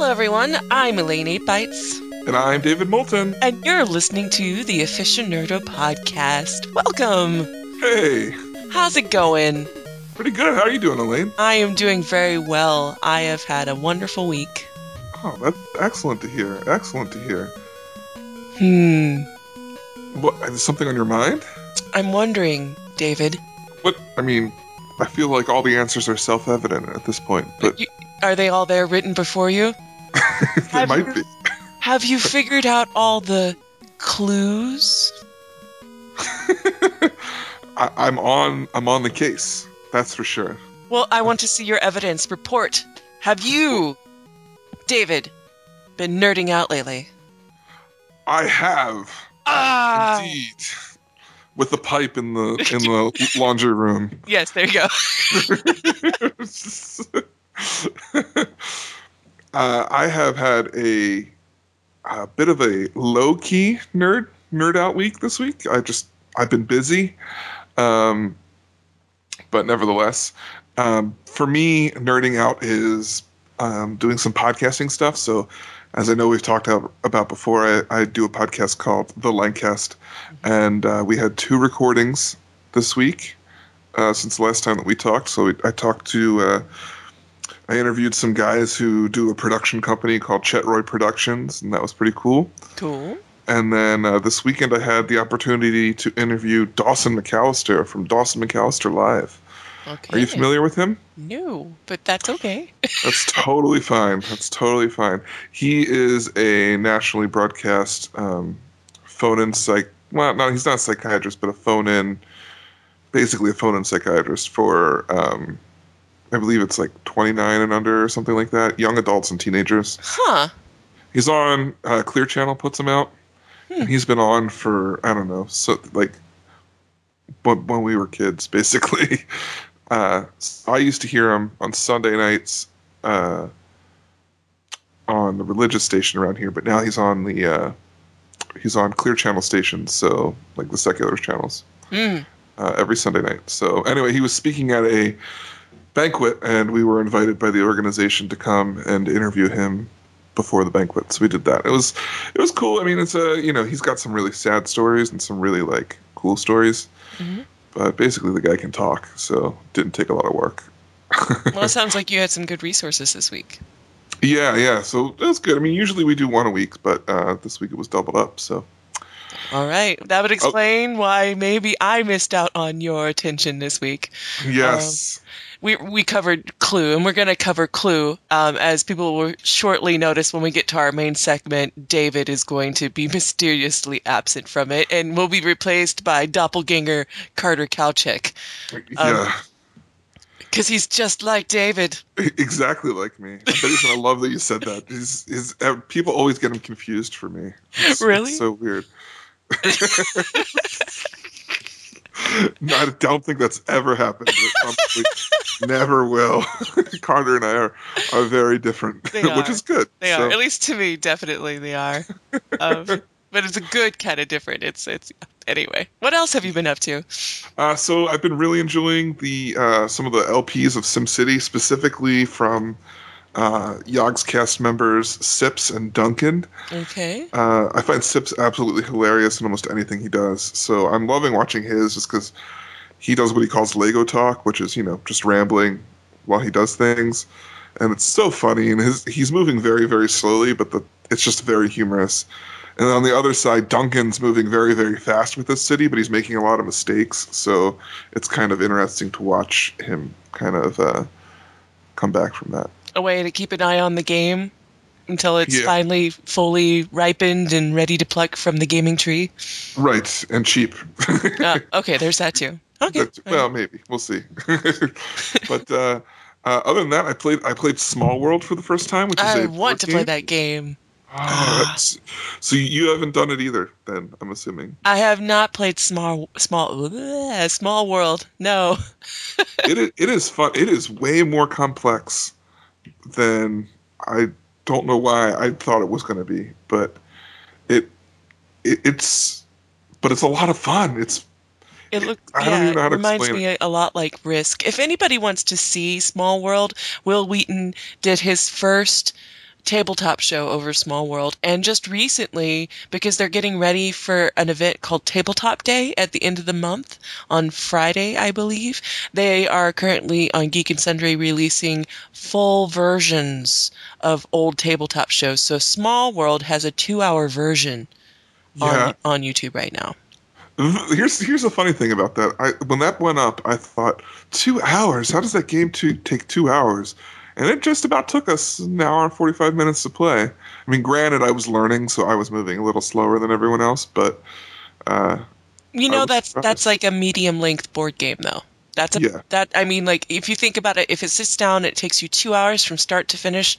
Hello everyone, I'm Elaine Eightbytes. And I'm David Moulton. And you're listening to the Aficionerdo podcast. Welcome! Hey! How's it going? Pretty good. How are you doing, Elaine? I am doing very well. I have had a wonderful week. Oh, that's excellent to hear. Excellent to hear. What, is something on your mind? I'm wondering, David. What? I mean, I feel like all the answers are self-evident at this point, but... Are they all there written before you? They might be. Have you figured out all the clues? I'm on the case. That's for sure. Well, I want to see your evidence. Report. Have you, David, been nerding out lately? I have. Indeed. With the pipe in the laundry room. Yes, there you go. I have had a bit of a low-key nerd out week this week. I've been busy, but nevertheless, for me, nerding out is doing some podcasting stuff. So, as I know we've talked about before, I do a podcast called The Linecast, and we had 2 recordings this week since the last time that we talked. So I interviewed some guys who do a production company called Chet Roy Productions, and that was pretty cool. Cool. And then this weekend I had the opportunity to interview Dawson McAllister from Dawson McAllister Live. Okay. Are you familiar with him? No, but that's okay. That's totally fine. That's totally fine. He is a nationally broadcast phone-in well, no, he's not a psychiatrist, but basically a phone-in psychiatrist for... I believe it's like 29 and under or something like that. Young adults and teenagers. Huh. He's on Clear Channel, puts him out. And he's been on for, I don't know, so like when we were kids, basically. I used to hear him on Sunday nights on the religious station around here, but now he's on Clear Channel stations, so like the secular channels, every Sunday night. So anyway, he was speaking at a banquet, and we were invited by the organization to come and interview him before the banquet. So we did that. It was cool. I mean, it's he's got some really sad stories and some really like cool stories, but basically the guy can talk, so it didn't take a lot of work. Well, it sounds like you had some good resources this week. Yeah. So it was good. I mean, usually we do one a week, but this week it was doubled up. So. All right. That would explain why maybe I missed out on your attention this week. Yes. We covered Clue, and we're going to cover Clue. As people will shortly notice when we get to our main segment, David is going to be mysteriously absent from it, and will be replaced by doppelganger Carter Kalchik. Yeah. Because he's just like David. Exactly like me. I love that you said that. People always get him confused for me. Really? It's so weird. No, I don't think that's ever happened. It probably never will. Carter and I are very different, which is good. They are. At least to me, definitely they are. But it's a good kind of different. It's anyway. What else have you been up to? So I've been really enjoying some of the LPs of SimCity, specifically from Yogg's cast members Sips and Duncan. Okay. I find Sips absolutely hilarious in almost anything he does. So I'm loving watching his just because he does what he calls Lego talk, which is, just rambling while he does things. And it's so funny. And he's moving very, very slowly, but it's just very humorous. And on the other side, Duncan's moving very, very fast with this city, but he's making a lot of mistakes. So it's kind of interesting to watch him kind of come back from that. A way to keep an eye on the game until it's finally fully ripened and ready to pluck from the gaming tree. Right, and cheap. Okay, there's that too. Okay. Well, maybe. We'll see. But other than that, I played Smallworld for the first time, which is I want to play that game. Oh, so you haven't done it either, then, I'm assuming. I have not played Small World. No. It is fun. It is way more complex than I don't know why I thought it was going to be, but it's a lot of fun. I don't even know how to explain reminds me a lot like Risk. If anybody wants to see Smallworld, Will Wheaton did his first tabletop show over Smallworld. And just recently, because they're getting ready for an event called Tabletop Day at the end of the month, on Friday, I believe, they are currently on Geek and Sundry releasing full versions of old tabletop shows. So Smallworld has a 2-hour version Yeah. on YouTube right now. Here's the funny thing about that. When that went up, I thought, 2 hours? How does that game take 2 hours? And it just about took us an hour and 45 minutes to play. I mean, granted, I was learning, so I was moving a little slower than everyone else, but that's like a medium-length board game, though. I mean, like, if you think about it, if it sits down, it takes you 2 hours from start to finish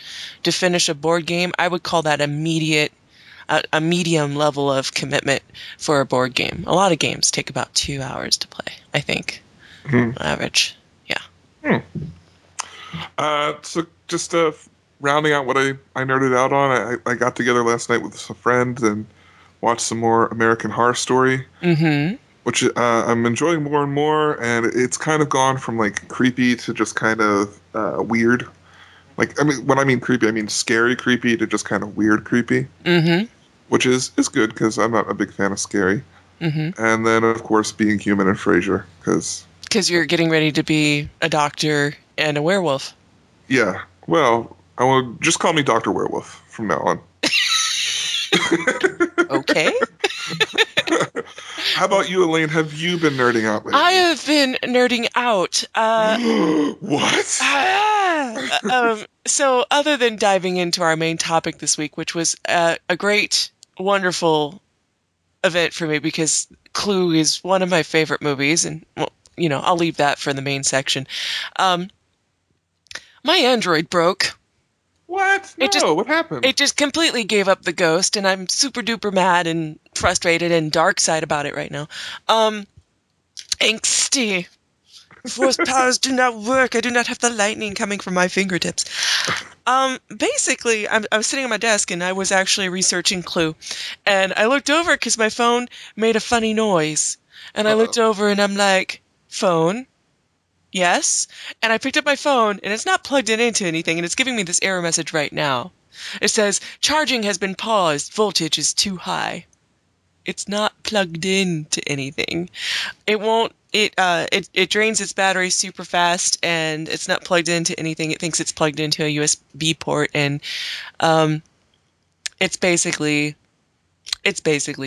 a board game. I would call that a medium level of commitment for a board game. A lot of games take about 2 hours to play, I think, on average. Yeah. So just rounding out what I nerded out on, I got together last night with some friends and watched some more American Horror Story, which I'm enjoying more and more, and it's kind of gone from like creepy to just kind of weird. Like, I mean, when I mean creepy, I mean scary creepy to just kind of weird creepy, which is good because I'm not a big fan of scary. And then, of course, Being Human and Frasier, because you're getting ready to be a doctor and a werewolf. Yeah. Well, I will just call me Dr. Werewolf from now on. Okay. How about you, Elaine? Have you been nerding out lately? I have been nerding out. What? So other than diving into our main topic this week, which was a great, wonderful event for me because Clue is one of my favorite movies, and well, you know, I'll leave that for the main section. My Android broke. What? No, what happened? It just completely gave up the ghost, and I'm super duper mad and frustrated and dark side about it right now. Angsty. Force powers do not work. I do not have the lightning coming from my fingertips. Basically, I was sitting at my desk, and I was actually researching Clue. And I looked over because my phone made a funny noise. And I looked over, and I'm like, phone? Yes. And I picked up my phone, and it's not plugged into anything, and it's giving me this error message right now. It says, charging has been paused. Voltage is too high. It's not plugged into anything. It won't. It drains its battery super fast, and it's not plugged into anything. It thinks it's plugged into a USB port, and it's basically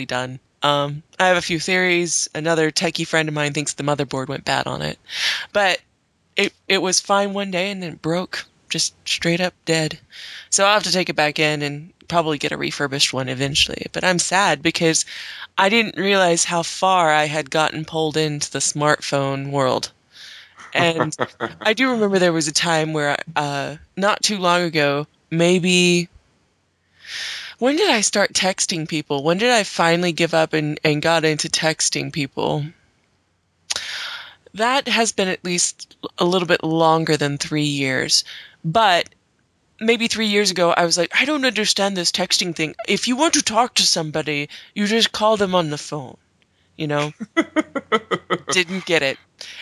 done. I have a few theories. Another techie friend of mine thinks the motherboard went bad on it. But it was fine one day and then it broke. Just straight up dead. So I'll have to take it back in and probably get a refurbished one eventually. But I'm sad because I didn't realize how far I had gotten pulled into the smartphone world. And I do remember there was a time where, not too long ago, maybe... When did I start texting people? When did I finally give up and got into texting people? That has been at least a little bit longer than 3 years. But maybe 3 years ago, I was like, I don't understand this texting thing. If you want to talk to somebody, you just call them on the phone. You know? Didn't get it.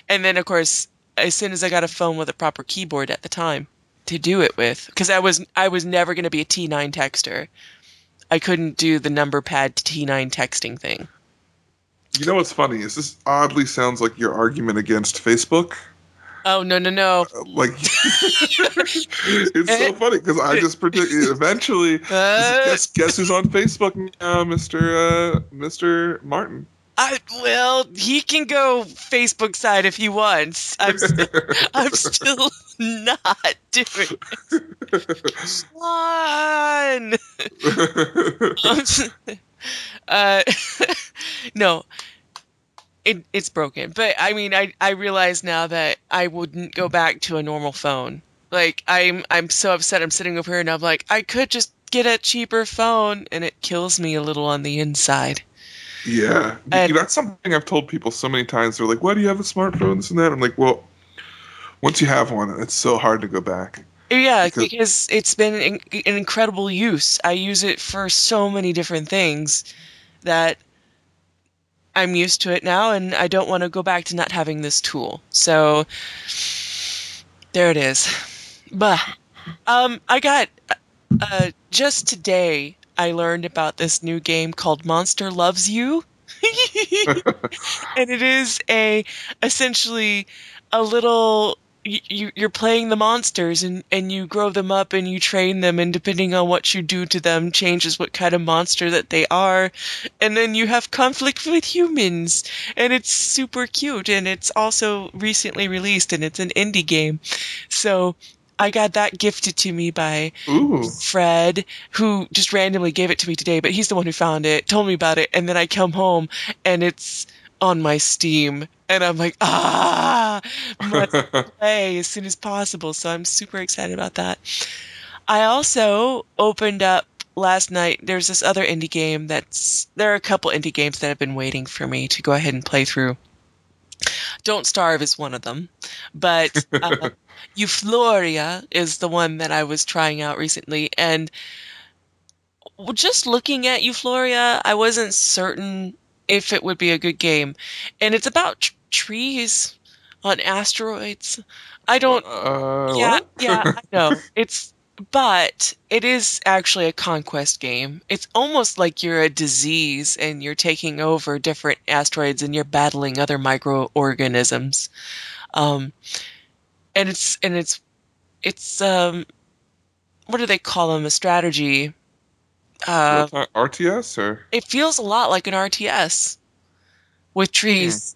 And then, of course, as soon as I got a phone with a proper keyboard at the time to do it with, because I was never going to be a T9 texter. I couldn't do the number pad T9 texting thing. You know what's funny is this oddly sounds like your argument against Facebook. Oh, no. Like, it's so funny because I just predict eventually. Guess who's on Facebook now, Mr. Martin? Well, he can go Facebook side if he wants. I'm still not doing it. One. No, it's broken. But I mean, I realize now that I wouldn't go back to a normal phone. Like I'm so upset. I'm sitting over here and I'm like, I could just get a cheaper phone, and it kills me a little on the inside. Yeah, that's something I've told people so many times. They're like, "Why do you have a smartphone?" This and that. I'm like, "Well, once you have one, it's so hard to go back." Yeah, because it's been an incredible use. I use it for so many different things that I'm used to it now, and I don't want to go back to not having this tool. So there it is. But I got Just today, I learned about this new game called Monster Loves You. And it is essentially a little you're playing the monsters and you grow them up and you train them, and depending on what you do to them changes what kind of monster that they are. And then you have conflict with humans, and it's super cute, and it's also recently released, and it's an indie game. So I got that gifted to me by Ooh. Fred, who just randomly gave it to me today, but he's the one who found it, told me about it, and then I come home and it's on my Steam, and I'm like, must play as soon as possible. So I'm super excited about that. I also opened up last night. There's this other indie game there are a couple indie games that have been waiting for me to go ahead and play through. Don't Starve is one of them, but Eufloria is the one that I was trying out recently, and just looking at Eufloria, I wasn't certain if it would be a good game. And it's about trees on asteroids. I don't. Yeah, What? yeah, I know. But it is actually a conquest game. It's almost like you're a disease and you're taking over different asteroids and you're battling other microorganisms. Um, and it's what do they call them? A strategy. Real Uh, time RTS or? it feels a lot like an RTS with Hmm. trees.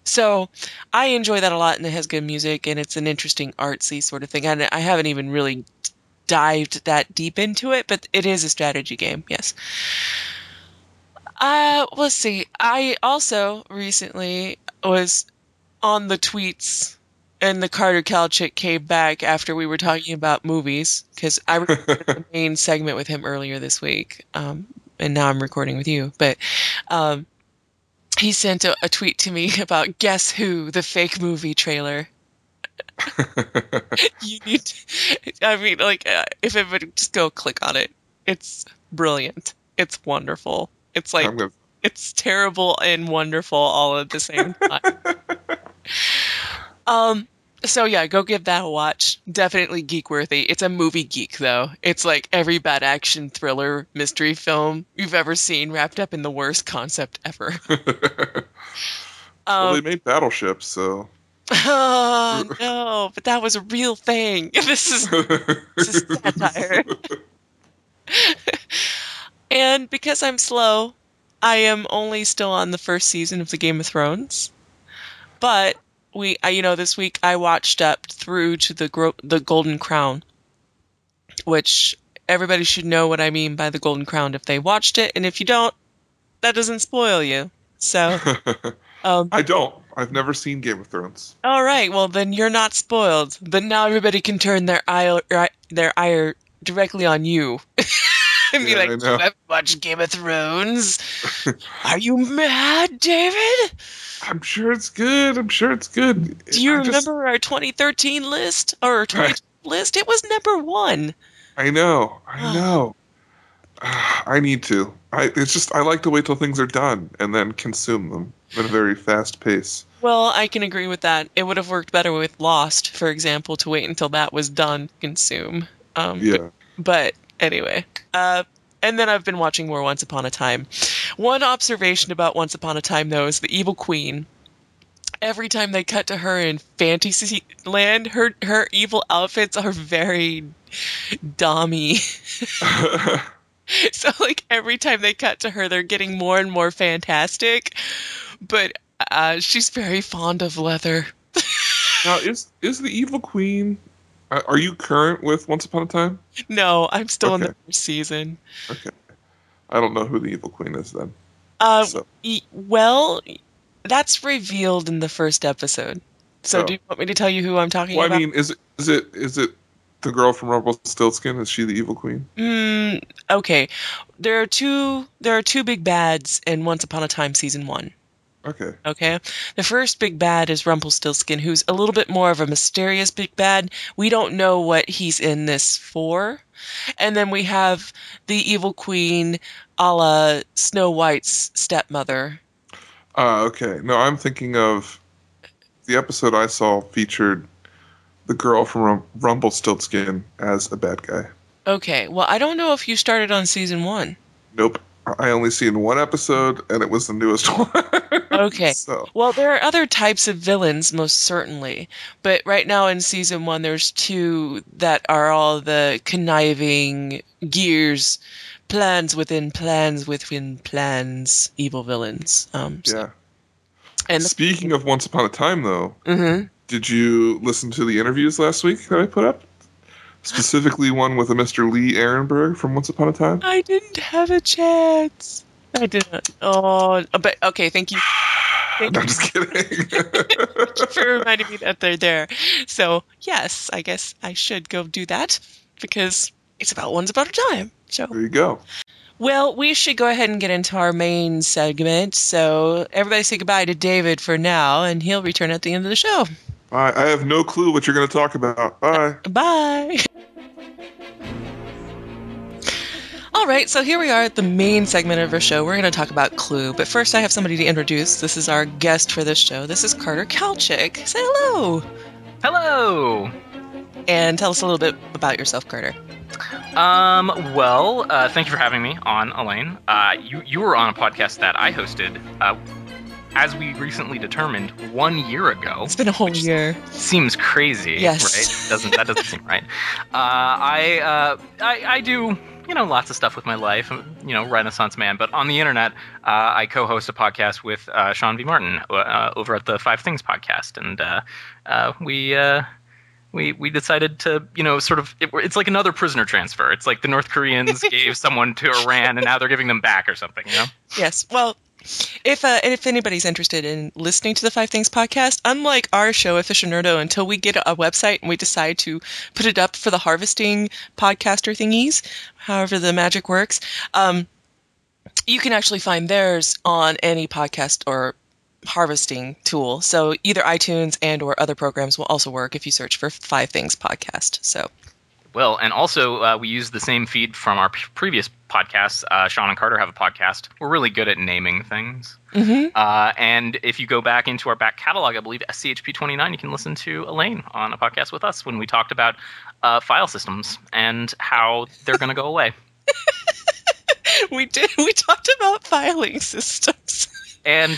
So I enjoy that a lot, and it has good music, and it's an interesting artsy sort of thing. And I haven't even really dived that deep into it, but it is a strategy game, yes. Let's see. I also recently was on the tweets, and the Carter Kalchik came back after we were talking about movies, because I recorded the main segment with him earlier this week, and now I'm recording with you. But um, he sent a tweet to me about Guess Who, the fake movie trailer. You need I mean, like, if it would just go click on it. It's brilliant. It's wonderful. It's like, I'm gonna. it's terrible and wonderful all at the same time. Um, so yeah, go give that a watch. Definitely geek worthy. It's a movie geek though. It's like every bad action thriller mystery film you've ever seen wrapped up in the worst concept ever. Well, they Um, made battleships, so. oh no, but that was a real thing. This is satire. And because I'm slow, I am only still on the first season of the Game of Thrones. But this week I watched up through to the Golden Crown, which everybody should know what I mean by the Golden Crown if they watched it, and if you don't, that doesn't spoil you. So, um, I don't. I've never seen Game of Thrones. all right, well then you're not spoiled. But now everybody can turn their ire directly on you and be Yeah, like, I "You know. haven't watched Game of Thrones? Are you mad, David? I'm sure it's good. I'm sure it's good. Do you I just. remember our 2013 list or our 2012 list? It was number one." I know. I know. I need to. It's just I like to wait till things are done and then consume them at a very fast pace. Well, I can agree with that. It would have worked better with Lost, for example, to wait until that was done to consume. Yeah. But anyway, and then I've been watching more Once Upon a Time. One observation about Once Upon a Time, though, is the evil queen. Every time they cut to her in fantasy land, her evil outfits are very dommy. So, like, every time they cut to her, they're getting more and more fantastic. But she's very fond of leather. Now, is the evil queen? Are you current with Once Upon a Time? No, I'm still in Okay. the first season. Okay. I don't know who the evil queen is then. Uh, So, well, that's revealed in the first episode. So, do oh. you want me to tell you who I'm talking Well, I about? mean, is it the girl from Rumpelstiltskin? Is she the evil queen? Okay. There are two big bads in Once Upon a Time season 1. Okay. Okay. The first big bad is Rumpelstiltskin, who's a little bit more of a mysterious big bad. We don't know what he's in this for. And then we have the evil queen, a la Snow White's stepmother. Okay. No, I'm thinking of the episode I saw featured the girl from Rumpelstiltskin as a bad guy. Okay, well, I don't know if you started on season 1. Nope. I only seen one episode, and it was the newest one. Okay. So, Well, there are other types of villains, most certainly. But right now in season 1, there's 2 that are all the conniving gears, plans within plans, evil villains. yeah. And Speaking of Once Upon a Time, though, mm-hmm. did you listen to the interviews last week that I put up? Specifically one with a Mr. Lee Ehrenberg from Once Upon a Time? I didn't have a chance. I didn't. Oh, but okay, thank you. I'm just kidding. Thank you for reminding me that they're there. So, yes, I guess I should go do that because it's about Once Upon a Time. So There you go. Well, we should go ahead and get into our main segment. So everybody say goodbye to David for now, and he'll return at the end of the show. Bye. I have no clue what you're going to talk about. Bye. Bye. All right, so here we are at the main segment of our show. We're going to talk about Clue, but first I have somebody to introduce. This is our guest for this show. This is Carter Kalchik. Say hello. Hello. And tell us a little bit about yourself, Carter. Well, thank you for having me on, Elaine. You were on a podcast that I hosted, as we recently determined, 1 year ago. It's been a whole year. Seems crazy, yes. Right? That doesn't seem right. I do, lots of stuff with my life, Renaissance man. But on the internet, I co-host a podcast with Sean V. Martin over at the Five Things podcast, and we decided to, it's like another prisoner transfer. It's like the North Koreans gave someone to Iran, and now they're giving them back or something, Yes. Well, if anybody's interested in listening to the Five Things podcast, unlike our show, Aficionerdo, until we get a website and we decide to put it up for the harvesting podcaster thingies, however the magic works, you can actually find theirs on any podcast or harvesting tool. So either iTunes and or other programs will also work if you search for Five Things podcast. So. Well, and also we use the same feed from our previous podcasts. Sean and Carter have a podcast. We're really good at naming things. Mm-hmm. And if you go back into our back catalog, I believe SCHP 29, you can listen to Elaine on a podcast with us when we talked about file systems and how they're going to go away. We did. We talked about filing systems. And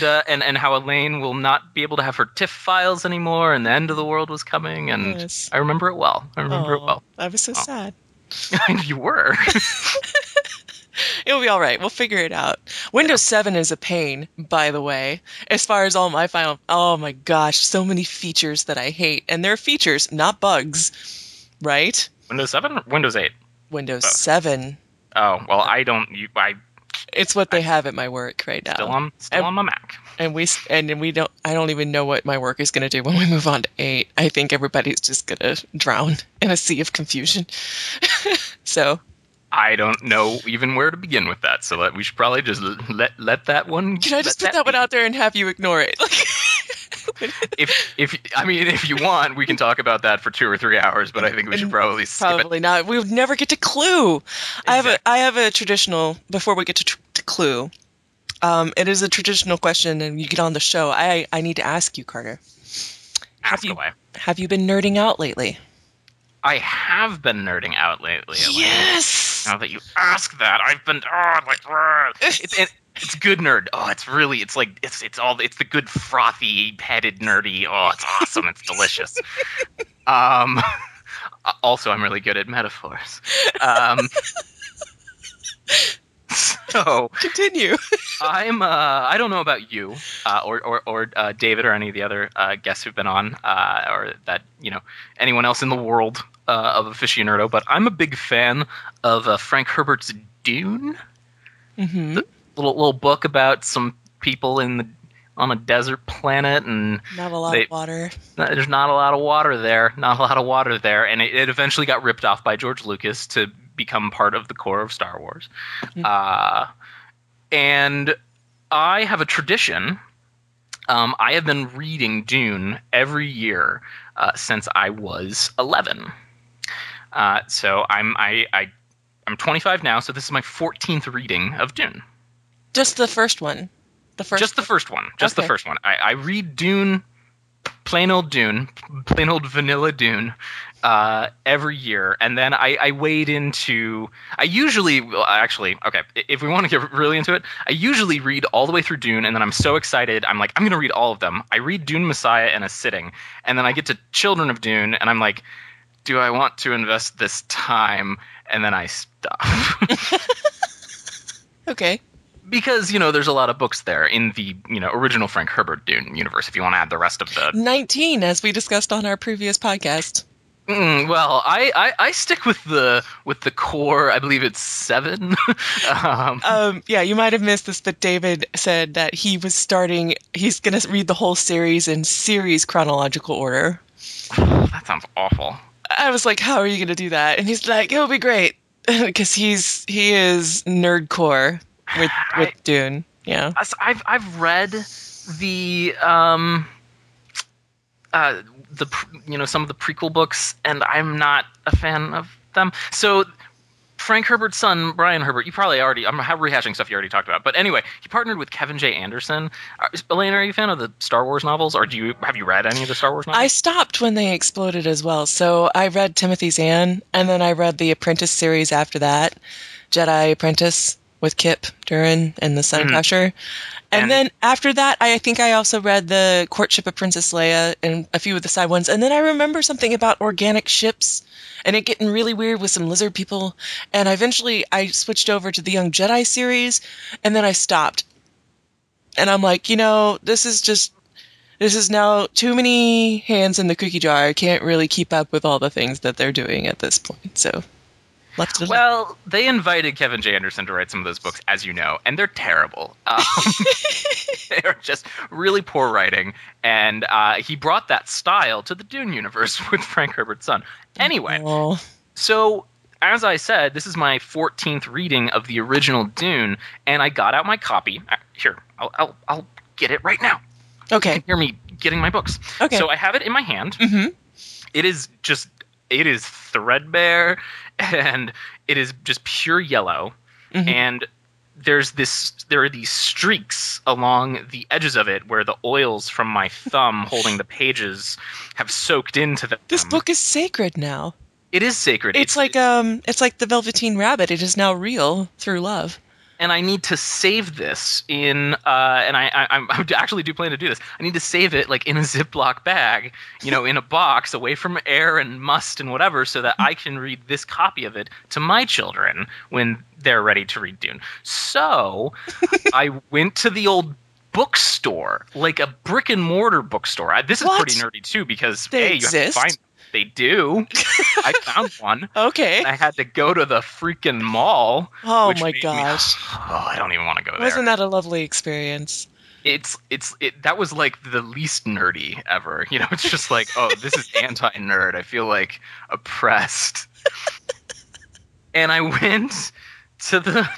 how Elaine will not be able to have her TIFF files anymore, and the end of the world was coming, and yes. I remember it well. I was so sad. You were. It'll be all right. We'll figure it out. Windows 7 is a pain, by the way, as far as all my final. Oh my gosh, so many features that I hate, and they're features, not bugs, right? Windows 7 or Windows 8? Windows 7. Oh well, I It's what they have at my work right now. Still on my Mac. And we don't. I don't even know what my work is going to do when we move on to 8. I think everybody's just going to drown in a sea of confusion. So. I don't know even where to begin with that. So we should probably just let that one. Can I just put that one out there and have you ignore it? If you want, we can talk about that for 2 or 3 hours. But I think we should probably skip it. Probably not. We would never get to Clue. Exactly. I have a traditional before we get to Clue. It is a traditional question, and you get on the show. I need to ask you, Carter. Ask away. Have you been nerding out lately? I have been nerding out lately. Elaine. Yes. Now that you ask that, I've been it's good nerd. Oh, it's the good frothy headed nerdy. Oh, it's awesome. It's delicious. Also, I'm really good at metaphors. So continue. I don't know about you or David or any of the other guests who've been on or that anyone else in the world of Aficionerdo, but I'm a big fan of Frank Herbert's Dune. Mm-hmm. The little book about some people on a desert planet and not a lot of water. There's not a lot of water there. Not a lot of water there, and it eventually got ripped off by George Lucas to become part of the core of Star Wars. Mm-hmm. And I have a tradition. I have been reading Dune every year since I was 11. So I'm 25 now, so this is my 14th reading of Dune. Just the first one. Just the first one. The first one. I read Dune, plain old vanilla Dune, every year, and then I wade into. I usually, well, actually, okay. If we want to get really into it, I usually read all the way through Dune, and then I'm so excited, I'm like, I'm going to read all of them. I read Dune Messiah in a sitting, and then I get to Children of Dune, and I'm like, do I want to invest this time? And then I stop. Okay. Because, there's a lot of books there in the, original Frank Herbert Dune universe, if you want to add the rest of the... 19, as we discussed on our previous podcast. Well, I stick with the core. I believe it's 7. Yeah, you might have missed this, but David said that he's going to read the whole series in series chronological order. That sounds awful. I was like, how are you going to do that? And he's like, it'll be great. Because he is nerdcore with Dune. Yeah. I've read the some of the prequel books, and I'm not a fan of them. So Frank Herbert's son, Brian Herbert, I'm rehashing stuff you already talked about. But anyway, he partnered with Kevin J. Anderson. Elaine, are you a fan of the Star Wars novels, or have you read any of the Star Wars novels? I stopped when they exploded as well. So I read Timothy Zahn, and then I read the Apprentice series after that, Jedi Apprentice with Kip Duran and the Sun Crusher. And then after that, I think I also read the Courtship of Princess Leia and a few of the side ones. And then I remember something about organic ships and it getting really weird with some lizard people. And eventually I switched over to the Young Jedi series, and then I stopped. And I'm like, this is now too many hands in the cookie jar. I can't really keep up with all the things that they're doing at this point. So left it alone. Well, they invited Kevin J. Anderson to write some of those books, as you know, and they're terrible. They're just really poor writing, and he brought that style to the Dune universe with Frank Herbert's son. Anyway, so as I said, this is my 14th reading of the original Dune, and I got out my copy. Here, I'll get it right now. Okay. You can hear me getting my books. Okay. So I have it in my hand. Mm-hmm. It is threadbare, and it is just pure yellow. Mm-hmm. And there are these streaks along the edges of it where the oils from my thumb holding the pages have soaked into them. This book is sacred now. It is sacred. It's like the Velveteen Rabbit. It is now real through love. And I need to save this in, and I actually do plan to do this. I need to save it like in a Ziploc bag, in a box away from air and must and whatever, so that I can read this copy of it to my children when they're ready to read Dune. So I went to the old bookstore, like a brick and mortar bookstore. This is pretty nerdy too, because they exist? You have to find. They do. I found one. Okay. I had to go to the freaking mall. Oh my gosh. I don't even want to go there. Wasn't that a lovely experience? That was like the least nerdy ever. It's just like, oh, this is anti-nerd. I feel like oppressed. And I went to the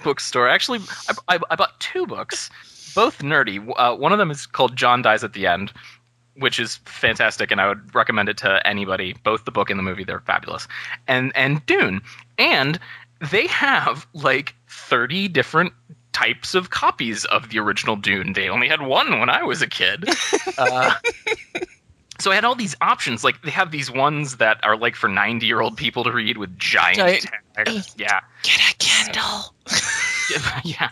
bookstore. Actually, I bought 2 books, both nerdy. One of them is called John Dies at the End, which is fantastic, and I would recommend it to anybody. Both the book and the movie, they're fabulous. And Dune. And they have like 30 different types of copies of the original Dune. They only had one when I was a kid. So I had all these options. Like, they have these ones that are like for 90-year-old people to read with giant text. Yeah. Get a Kindle. Yeah.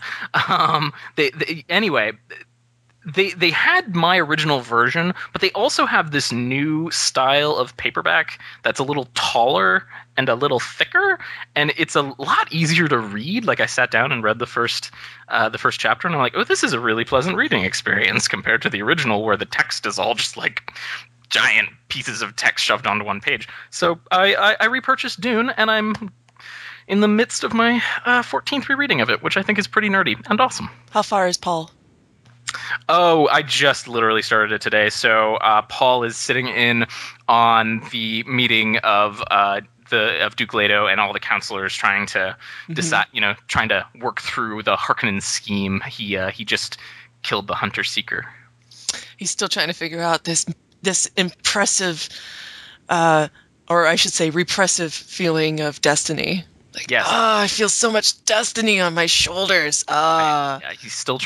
Anyway, They had my original version, but they also have this new style of paperback that's a little taller and a little thicker, and it's a lot easier to read. Like, I sat down and read the first chapter, and I'm like, oh, this is a really pleasant reading experience compared to the original, where the text is all just like giant pieces of text shoved onto one page. So I repurchased Dune, and I'm in the midst of my 14th rereading of it, which I think is pretty nerdy and awesome. How far is Paul? Oh, I just literally started it today. So Paul is sitting in on the meeting of Duke Leto and all the counselors, trying to decide, trying to work through the Harkonnen scheme. He just killed the Hunter Seeker. He's still trying to figure out this impressive, or I should say, repressive feeling of destiny. Like, Yes. I feel so much destiny on my shoulders. Yeah, he's still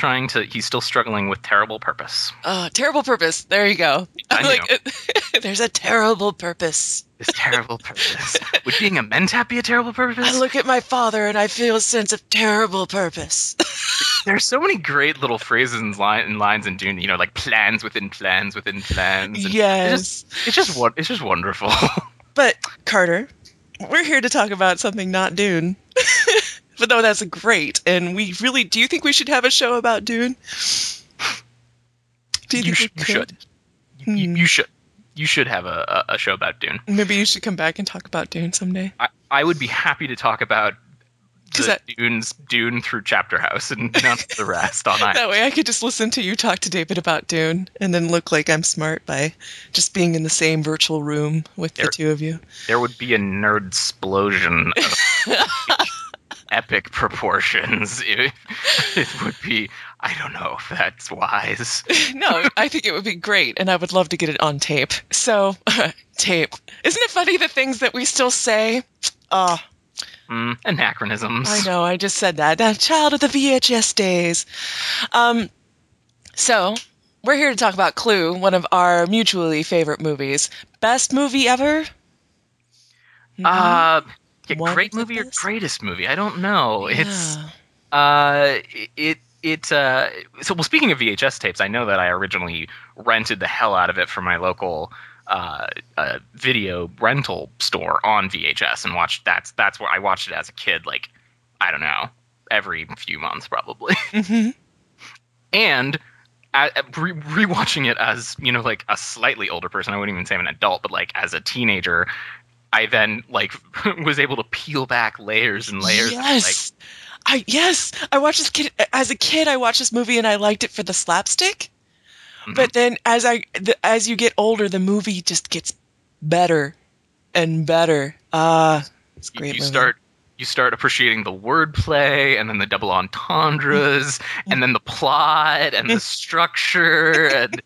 struggling with terrible purpose. Terrible purpose. There you go. I know. There's a terrible purpose. This terrible purpose. Would being a mentap be a terrible purpose? I look at my father and I feel a sense of terrible purpose. There's so many great little phrases and lines in Dune, like plans within plans within plans. And Yes. It's just wonderful. But, Carter, we're here to talk about something not Dune. But no, that's great. And do you think we should have a show about Dune? Do you think we could? You should. You should have a show about Dune. Maybe you should come back and talk about Dune someday. I would be happy to talk about Dune through Chapter House and none of the rest all night. That way I could just listen to you talk to David about Dune and then look like I'm smart by just being in the same virtual room with the two of you. There would be a nerd explosion of epic proportions. It would be... I don't know if that's wise. No, I think it would be great, and I would love to get it on tape. So, tape. Isn't it funny the things that we still say? Anachronisms. I know, I just said that. A child of the VHS days. So, we're here to talk about Clue, one of our mutually favorite movies. Best movie ever? Great movie or greatest movie? I don't know. Yeah. Speaking of VHS tapes, I know that I originally rented the hell out of it from my local video rental store on VHS and watched. That's where I watched it as a kid. Like, I don't know, every few months probably. Mm-hmm. And rewatching it as like a slightly older person, I wouldn't even say I'm an adult, but like as a teenager, I then like was able to peel back layers and layers. Yes. I watched as a kid. I watched this movie and I liked it for the slapstick. Mm-hmm. But then as you get older, the movie just gets better and better. It's a great movie. You start appreciating the wordplay, and then the double entendres, and then the plot, and the structure, and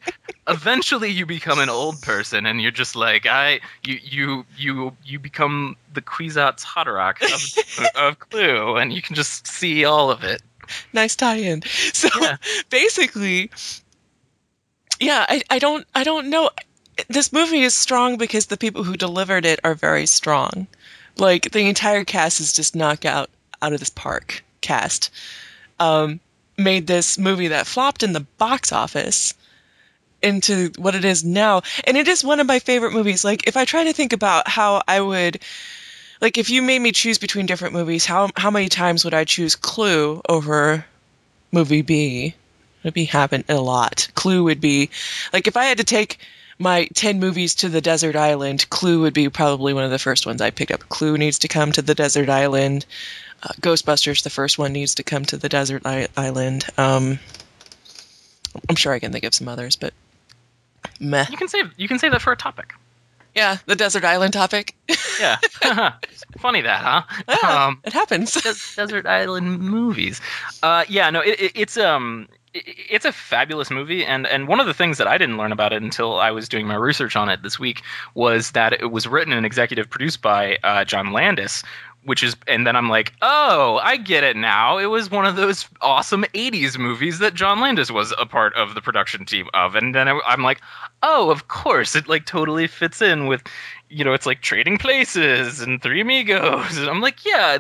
eventually you become an old person, and you're just like, you become the Kwisatz Haderach of Clue, and you can just see all of it. Nice tie-in. So basically, I don't know. This movie is strong because the people who delivered it are very strong. Like, the entire cast is just knocked out of this park. Cast. Made this movie that flopped in the box office into what it is now. And it is one of my favorite movies. Like, if I try to think about how I would... Like, if you made me choose between different movies, how many times would I choose Clue over movie B? It would be happen a lot. Clue would be... Like, if I had to take... my 10 movies to the desert island, Clue would be probably one of the first ones I pick up. Clue needs to come to the desert island. Ghostbusters, the first one, needs to come to the desert island. I'm sure I can think of some others, but meh. You can save that for a topic. Yeah, the desert island topic. Yeah. Funny that, huh? Yeah, it happens. Desert island movies. It's a fabulous movie, and one of the things that I didn't learn about it until I was doing my research on it this week was that it was written and executive produced by John Landis, and then I'm like, oh, I get it now. It was one of those awesome 80s movies that John Landis was a part of the production team of, and then I'm like, oh, of course, it like totally fits in with, it's like Trading Places and Three Amigos, and I'm like, yeah,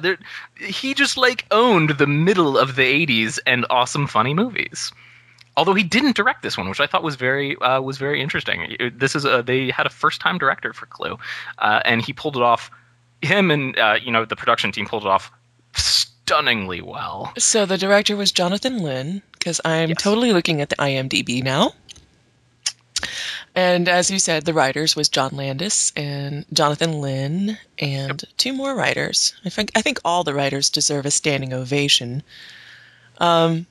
he just like owned the middle of the 80s and awesome funny movies. Although he didn't direct this one, which I thought was very interesting. They had a first-time director for Clue, and he pulled it off. Him and the production team pulled it off stunningly well. So the director was Jonathan Lynn, because I'm totally looking at the IMDb now. And as you said, the writers was John Landis and Jonathan Lynn and two more writers. I think all the writers deserve a standing ovation. No,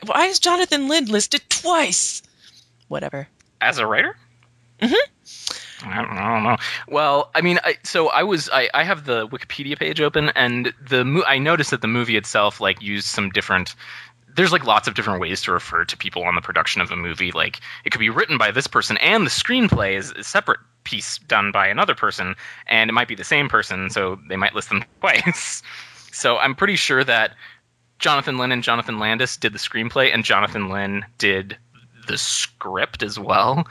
why is Jonathan Lynn listed twice? Whatever. As a writer? Mm-hmm. I don't know. Well, I mean, I have the Wikipedia page open, and I noticed that the movie itself like used some different there's like lots of different ways to refer to people on the production of a movie. Like it could be written by this person and the screenplay is a separate piece done by another person, and it might be the same person, so they might list them twice. So I'm pretty sure that Jonathan Lynn and Jonathan Landis did the screenplay, and Jonathan Lynn did the script as well.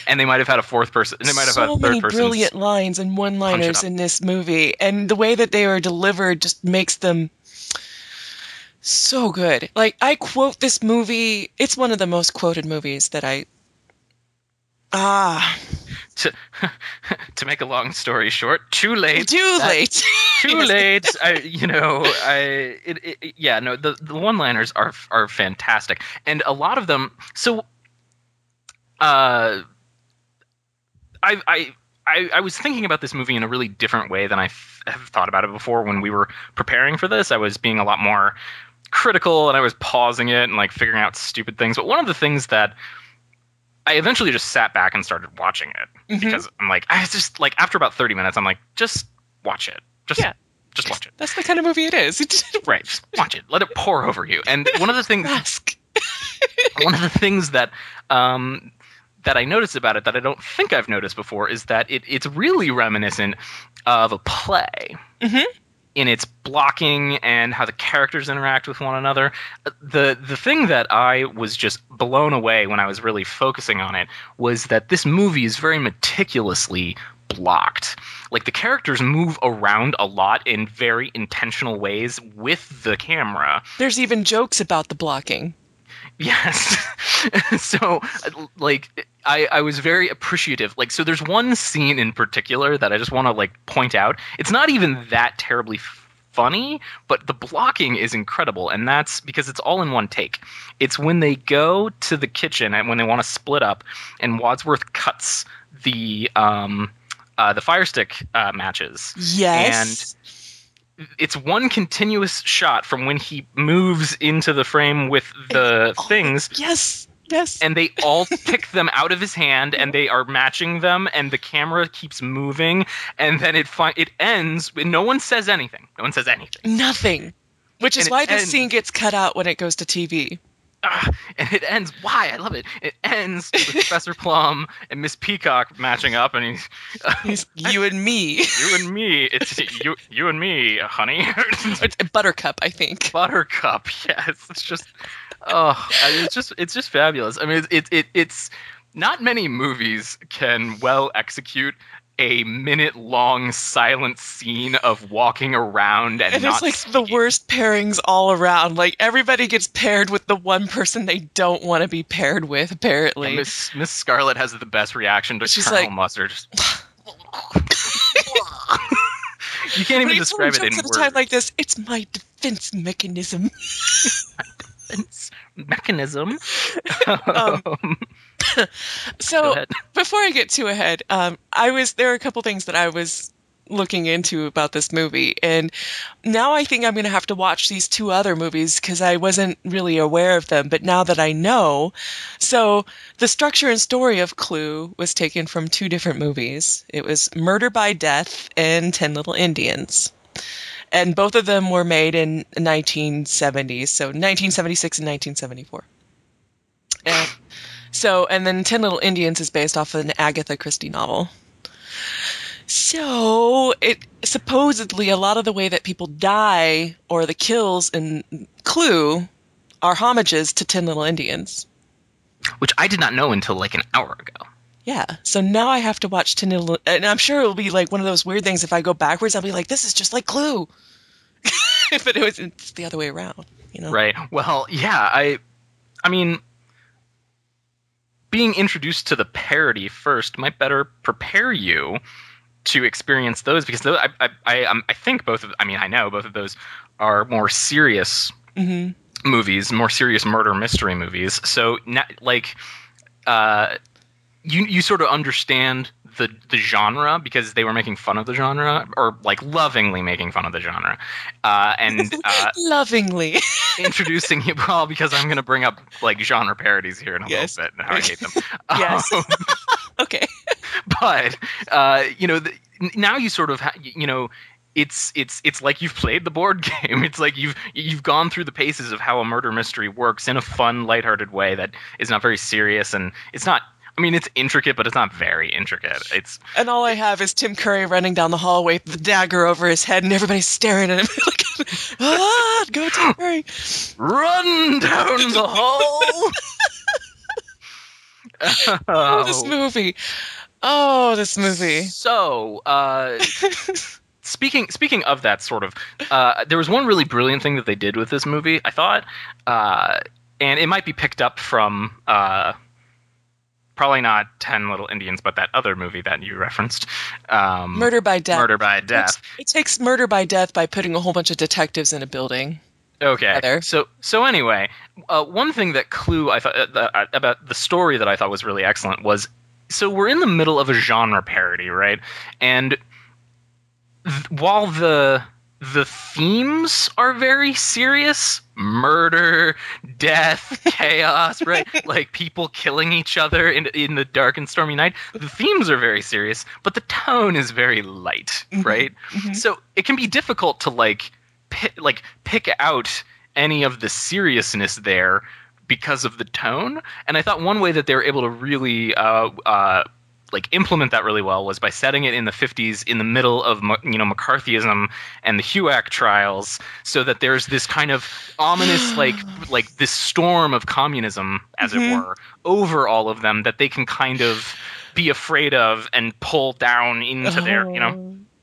And they might have had a fourth person. They might have had a third person. So many brilliant lines and one-liners in this movie, and the way that they are delivered just makes them so good. Like, I quote this movie. It's one of the most quoted movies that I... To make a long story short, too late. Too late. Too late. The one-liners are fantastic, and a lot of them. So, I was thinking about this movie in a really different way than I have thought about it before. When we were preparing for this, I was being a lot more critical, and I was pausing it and like figuring out stupid things. But one of the things that I eventually just sat back and started watching it because I'm like, I just like after about 30 minutes, I'm like, just watch it. Just watch it. That's the kind of movie it is. Right. Just watch it. Let it pour over you. And one of the things, that I noticed about it that I don't think I've noticed before is that it's really reminiscent of a play. In its blocking and how the characters interact with one another. The thing that I was just blown away when I was really focusing on it was that this movie is very meticulously blocked. Like, the characters move around a lot in very intentional ways with the camera. There's even jokes about the blocking. Yes. So, like, I was very appreciative. Like, so there's one scene in particular that I just want to, like, point out. It's not even that terribly funny, but the blocking is incredible, and that's because it's all in one take. It's when they go to the kitchen and when they want to split up, and Wadsworth cuts the Fire Stick matches. Yes. And it's one continuous shot from when he moves into the frame with the things. Yes. And they all pick them out of his hand, and they are matching them, and the camera keeps moving, and then it ends. No one says anything. Nothing. Which is why this scene gets cut out when it goes to TV. And it ends. Why? I love it. It ends with Professor Plum and Miss Peacock matching up, and he's you and me. You and me. It's you and me, honey. Buttercup, I think. Buttercup. Yes. It's just. It's just fabulous. I mean, it's not many movies can well execute a minute-long silent scene of walking around and not it's like speaking. The worst pairings all around. Like, everybody gets paired with the one person they don't want to be paired with, apparently. Yeah, Miss Scarlet has the best reaction to She's Colonel like, Mustard. You can't even describe it in words. At a time like this, it's my defense mechanism. So before I get too ahead, there are a couple things that I was looking into about this movie, and now I think I'm going to have to watch these two other movies because I wasn't really aware of them, but now that I know. So the structure and story of Clue was taken from two different movies. It was Murder by Death and 10 Little Indians. And both of them were made in 1970s, so 1976 and 1974. And then 10 Little Indians is based off of an Agatha Christie novel. So supposedly a lot of the way that people die or the kills in Clue are homages to 10 Little Indians. Which I did not know until like an hour ago. Yeah, so now I have to watch 10 Little... And I'm sure it'll be like one of those weird things. If I go backwards, I'll be like, this is just like Clue. But it's the other way around, you know? Right. Well, yeah, I mean, being introduced to the parody first might better prepare you to experience those, because I think both of... I mean, I know both of those are more serious movies, more serious murder mystery movies. So, like... You sort of understand the genre because they were making fun of the genre, or like lovingly making fun of the genre, and lovingly introducing you. Well, because I'm going to bring up like genre parodies here in a little bit and how I hate them. Yes. Okay. But now you sort of it's like you've played the board game. It's like you've gone through the paces of how a murder mystery works in a fun, lighthearted way that is not very serious, and it's not. I mean, it's intricate, but it's not very intricate. And all I have is Tim Curry running down the hallway with the dagger over his head, and everybody's staring at him like, go Tim Curry. Run down the hall! This movie. Oh, this movie. So, speaking of that sort of, there was one really brilliant thing that they did with this movie, I thought, and it might be picked up from... probably not 10 Little Indians, but that other movie that you referenced. Murder by Death. Murder by Death. It takes Murder by Death by putting a whole bunch of detectives in a building. Okay. Together. So anyway, one thing that Clue, I thought about the story that I thought was really excellent was, so we're in the middle of a genre parody, right? And while the themes are very serious, murder, death, chaos, right? Like people killing each other in the dark and stormy night. The themes are very serious, but the tone is very light, right? Mm-hmm. So it can be difficult to pick out any of the seriousness there because of the tone. And I thought one way that they were able to really implement that really well was by setting it in the 50s in the middle of McCarthyism and the HUAC trials, so that there's this kind of ominous like this storm of communism, as it were, over all of them that they can kind of be afraid of and pull down into their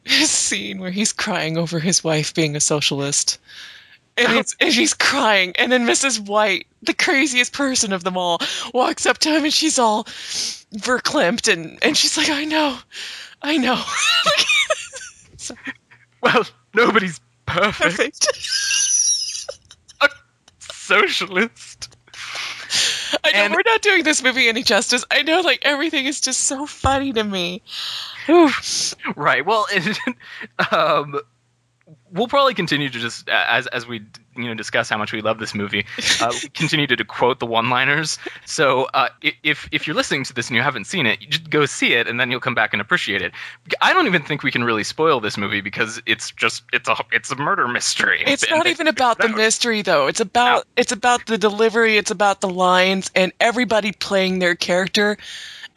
his scene where he's crying over his wife being a socialist. And she's crying, and then Mrs. White, the craziest person of them all, walks up to him, and she's all verklempt, and she's like, I know. So, well, nobody's perfect. A socialist. I know we're not doing this movie any justice. I know, everything is just so funny to me. Right, well, we'll probably continue to just, as we discuss how much we love this movie, continue to quote the one-liners. So if you're listening to this and you haven't seen it, you just go see it, and then you'll come back and appreciate it. I don't even think we can really spoil this movie because it's a murder mystery. It's not even about the mystery, though. It's about the delivery. It's about the lines and everybody playing their character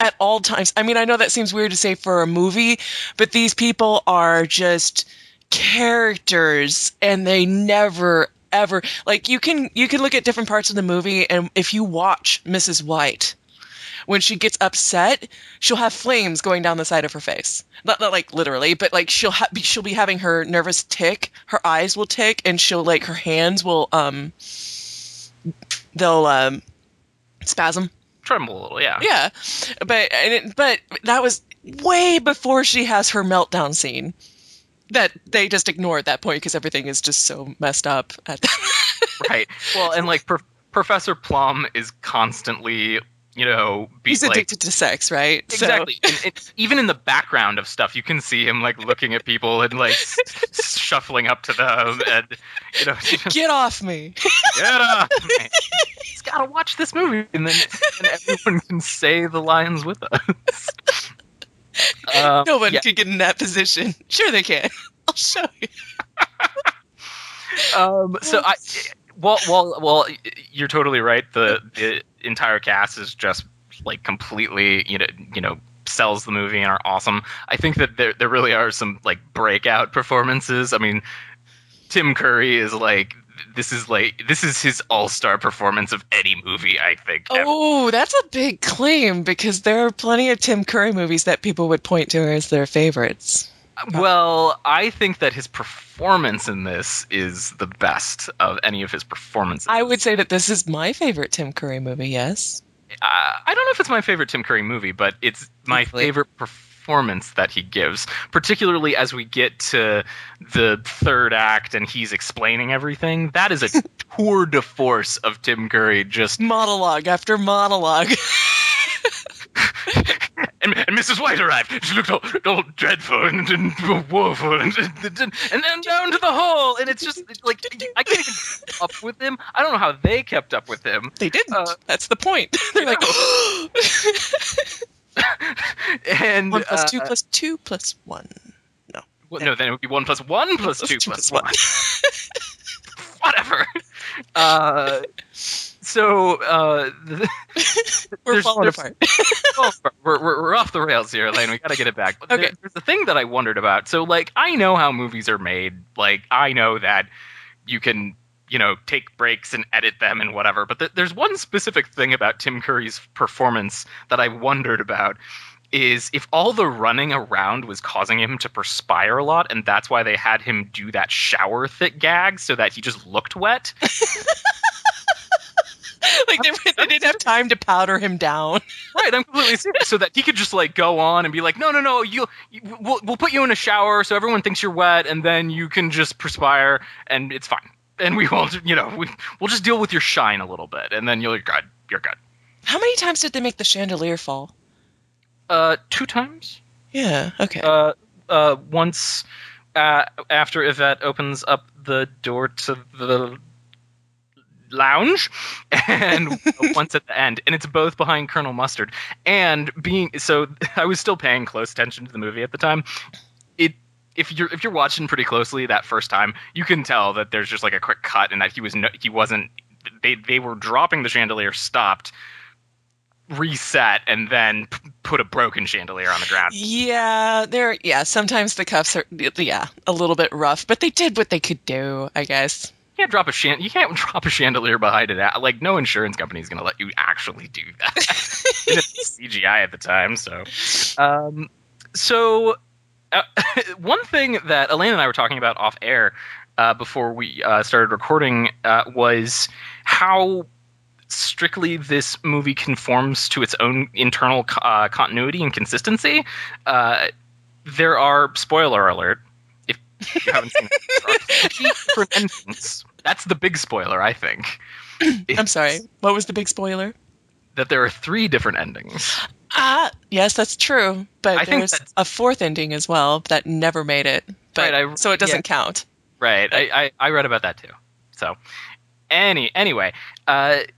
at all times. I mean, I know that seems weird to say for a movie, but these people are just characters, and they never ever you can look at different parts of the movie, and if you watch Mrs. White, when she gets upset, she'll have flames going down the side of her face, not literally, but she'll be having her nervous tick, her eyes will tick, and she'll her hands will they'll spasm, tremble a little, yeah, but that was way before she has her meltdown scene that they just ignore at that point because everything is just so messed up at that. Right. Well, and Professor Plum is constantly, he's addicted to sex, right? Exactly. So. And even in the background of stuff, you can see him looking at people and shuffling up to them, and get off me! Get off me! He's got to watch this movie, and then everyone can say the lines with us. No one could get in that position. Sure they can. I'll show you. So well, you're totally right. The entire cast is just completely, sells the movie and are awesome. I think that there really are some breakout performances. I mean, Tim Curry is this is his all-star performance of any movie, I think. Oh, that's a big claim, because there are plenty of Tim Curry movies that people would point to as their favorites. Well, I think that his performance in this is the best of any of his performances. I would say that this is my favorite Tim Curry movie, yes. I don't know if it's my favorite Tim Curry movie, but it's my favorite performance that he gives, particularly as we get to the third act and he's explaining everything. That is a tour de force of Tim Curry, just monologue after monologue. and Mrs. White arrived. She looked all dreadful and woeful, and then down to the hole. And it's just I can't even keep up with him. I don't know how they kept up with him. They didn't. That's the point. They're like, and 1 + 2 + 2 + 1. No. Well, no, then it would be 1 + 1 + 2 + 1. Whatever. We're falling apart. We're off the rails here, Elaine. We got to get it back. But Okay. there's a thing that I wondered about. So, like, I know how movies are made. Like, I know that you can, take breaks and edit them and whatever. But there's one specific thing about Tim Curry's performance that I wondered about. Is if all the running around was causing him to perspire a lot, and that's why they had him do that shower thick gag so that he just looked wet. Like they didn't have time to powder him down. Right, I'm completely serious. So that he could just like go on and be like, no, we'll put you in a shower so everyone thinks you're wet, and then you can just perspire, and it's fine. And we won't, we'll just deal with your shine a little bit, and then you're good. You're good. How many times did they make the chandelier fall? 2 times. Yeah. Okay. Once after Yvette opens up the door to the lounge, and once at the end, and it's both behind Colonel Mustard. And I was still paying close attention to the movie at the time. If you're watching pretty closely that first time, you can tell that there's just like a quick cut, and that he wasn't. They were dropping the chandelier, stopped, reset, and then put a broken chandelier on the ground. Yeah, sometimes the cuffs are a little bit rough, but they did what they could do, I guess. You can't drop a chandelier behind it. Like, no insurance company is going to let you actually do that. It's CGI at the time, so one thing that Elaine and I were talking about off air before we started recording was how strictly this movie conforms to its own internal continuity and consistency. There are, spoiler alert, if you haven't seen it, there are 3 different endings. That's the big spoiler, I think. I'm sorry, what was the big spoiler? That there are 3 different endings. Yes, that's true, but think there's a 4th ending as well that never made it, but right, so it doesn't count. Right, I read about that too. So, anyway,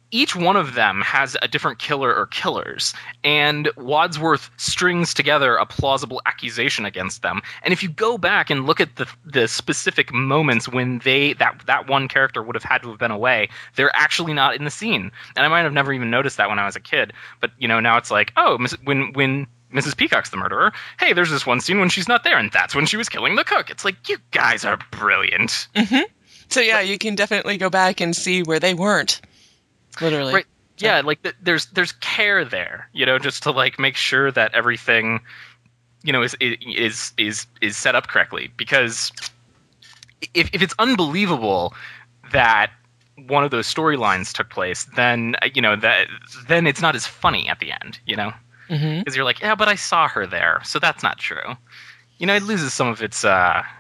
each one of them has a different killer or killers, and Wadsworth strings together a plausible accusation against them. And if you go back and look at the specific moments when that one character would have had to have been away, they're actually not in the scene. And I might have never even noticed that when I was a kid, but now it's like, oh, when Mrs. Peacock's the murderer, hey, there's this one scene when she's not there, and that's when she was killing the cook. It's like, you guys are brilliant. Mm-hmm. So yeah, you can definitely go back and see where they weren't. Literally. Right. Yeah, like there's care there, just to like make sure that everything, is set up correctly. Because if it's unbelievable that one of those storylines took place, then then it's not as funny at the end, because you're like, yeah, but I saw her there, so that's not true. It loses some of its.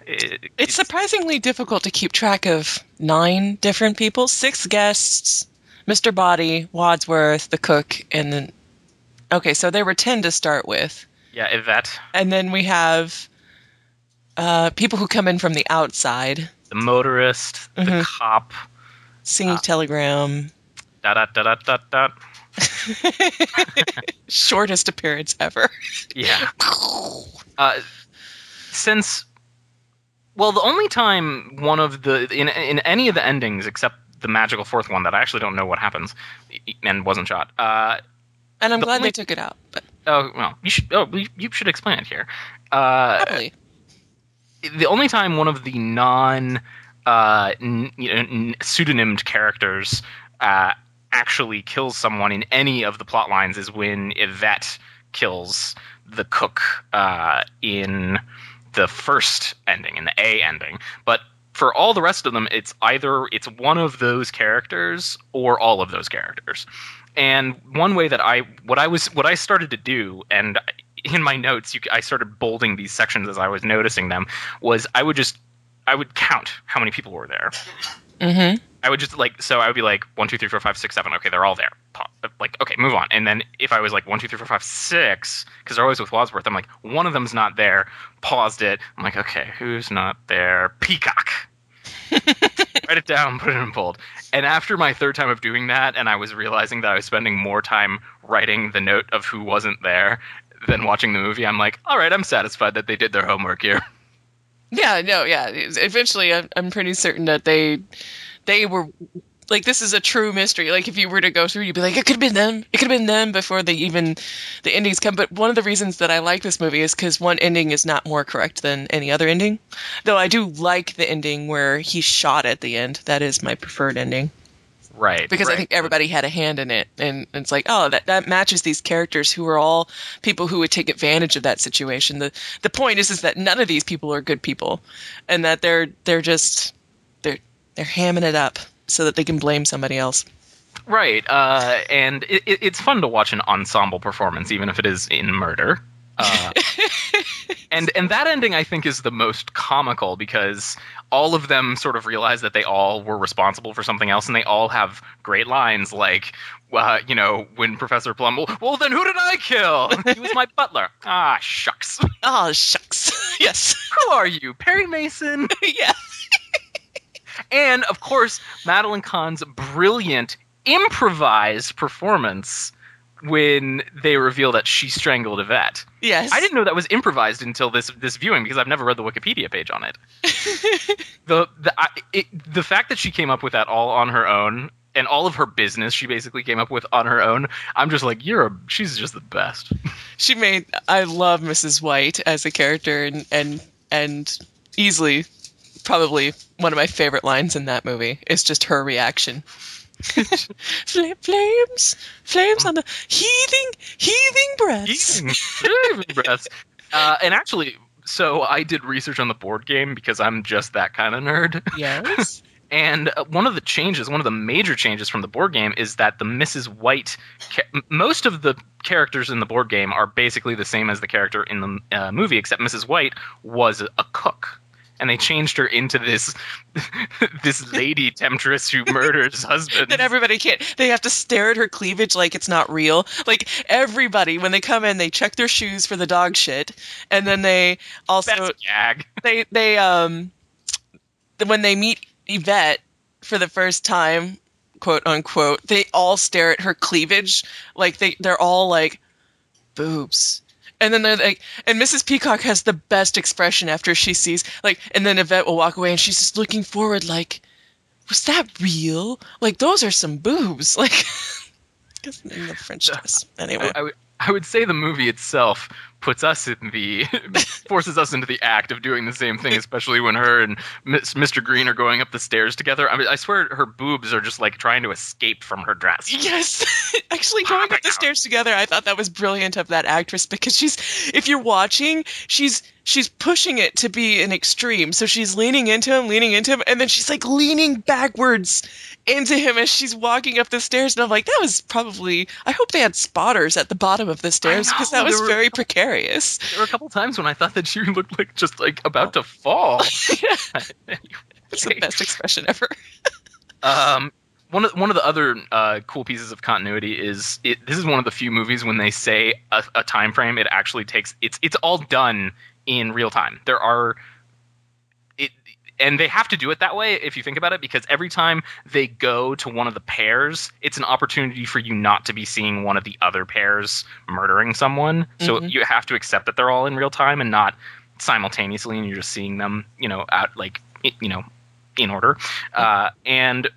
It's surprisingly difficult to keep track of 9 different people, 6 guests, Mr. Body, Wadsworth, the cook, and then. Okay, so there were 10 to start with. Yeah, Yvette. And then we have people who come in from the outside. The motorist, the cop. Singing telegram. Dot. Shortest appearance ever. Yeah. The only time one of in any of the endings except the magical 4th one that I actually don't know what happens and wasn't shot. And I'm glad they took it out. But you should explain it here. Probably. The only time one of the pseudonymed characters actually kills someone in any of the plot lines is when Yvette kills the cook in the first ending, in the A ending. But for all the rest of them, it's either one of those characters or all of those characters. And one way that what I started to do, and in my notes, I started bolding these sections as I was noticing them, was I would count how many people were there. Mm-hmm. I would just I would be like 1, 2, 3, 4, 5, 6, 7. Okay, they're all there. Okay, move on. And then if I was like 1, 2, 3, 4, 5, 6, because they're always with Wadsworth, I'm like, one of them's not there. Paused it. I'm like, okay, who's not there? Peacock. Write it down, put it in bold. And after my 3rd time of doing that, and I was realizing that I was spending more time writing the note of who wasn't there than watching the movie, I'm like, all right, I'm satisfied that they did their homework here. Yeah, no, yeah. Eventually, I'm pretty certain that they were like, this is a true mystery. Like, if you were to go through, you'd be like, it could have been them. It could have been them before the endings come. But one of the reasons that I like this movie is because one ending is not more correct than any other ending. Though I do like the ending where he's shot at the end. That is my preferred ending. Right. Because right. I think everybody had a hand in it. And it's like, oh, that matches these characters who are all people who would take advantage of that situation. The point is that none of these people are good people. And that they're hamming it up so that they can blame somebody else. Right. And it's fun to watch an ensemble performance, even if it is in murder. And that ending, I think, is the most comical because all of them sort of realize that they all were responsible for something else, and they all have great lines like, when Professor Plum, well, then who did I kill? He was my butler. Ah, shucks. Ah, shucks. Yes. Who are you, Perry Mason? Yeah. And, of course, Madeline Kahn's brilliant improvised performance when they reveal that she strangled Yvette. Yes. I didn't know that was improvised until this viewing because I've never read the Wikipedia page on it. The fact that she came up with that all on her own and all of her business she basically came up with on her own, I'm just like, she's just the best. I love Mrs. White as a character and easily probably one of my favorite lines in that movie is just her reaction. Flames on the heaving breaths. And actually, so I did research on the board game because I'm just that kind of nerd. Yes. And one of the major changes from the board game is that the Mrs. White, most of the characters in the board game are basically the same as the character in the movie, except Mrs. White was a cook. And they changed her into this lady temptress who murders husbands. That everybody can't. They have to stare at her cleavage like it's not real. Like, everybody, when they come in, they check their shoes for the dog shit, and then they also Best gag. They when they meet Yvette for the first time, quote unquote, they all stare at her cleavage like they're all like, boobs. And then they're like, and Mrs. Peacock has the best expression after she sees, like, and then Yvette will walk away and she's just looking forward like, was that real? Like, those are some boobs. Like, in the French dress. Anyway. I would say the movie itself forces us into the act of doing the same thing, especially when her and Mr. Green are going up the stairs together. I mean, I swear her boobs are just like trying to escape from her dress. Yes. Actually, going up the stairs together, I thought that was brilliant of that actress because if you're watching, she's pushing it to be an extreme. So she's leaning into him, and then she's like leaning backwards into him as she's walking up the stairs. And I'm like, that was probably, I hope they had spotters at the bottom of the stairs because that was very precarious. There were a couple times when I thought that she looked like just like about to fall. It's the best expression ever. One of the other cool pieces of continuity is this is one of the few movies when they say a time frame, it actually takes it's all done in real time. And they have to do it that way if you think about it, because every time they go to one of the pairs, it's an opportunity for you not to be seeing one of the other pairs murdering someone. Mm-hmm. So you have to accept that they're all in real time and not simultaneously, and you're just seeing them, in order. And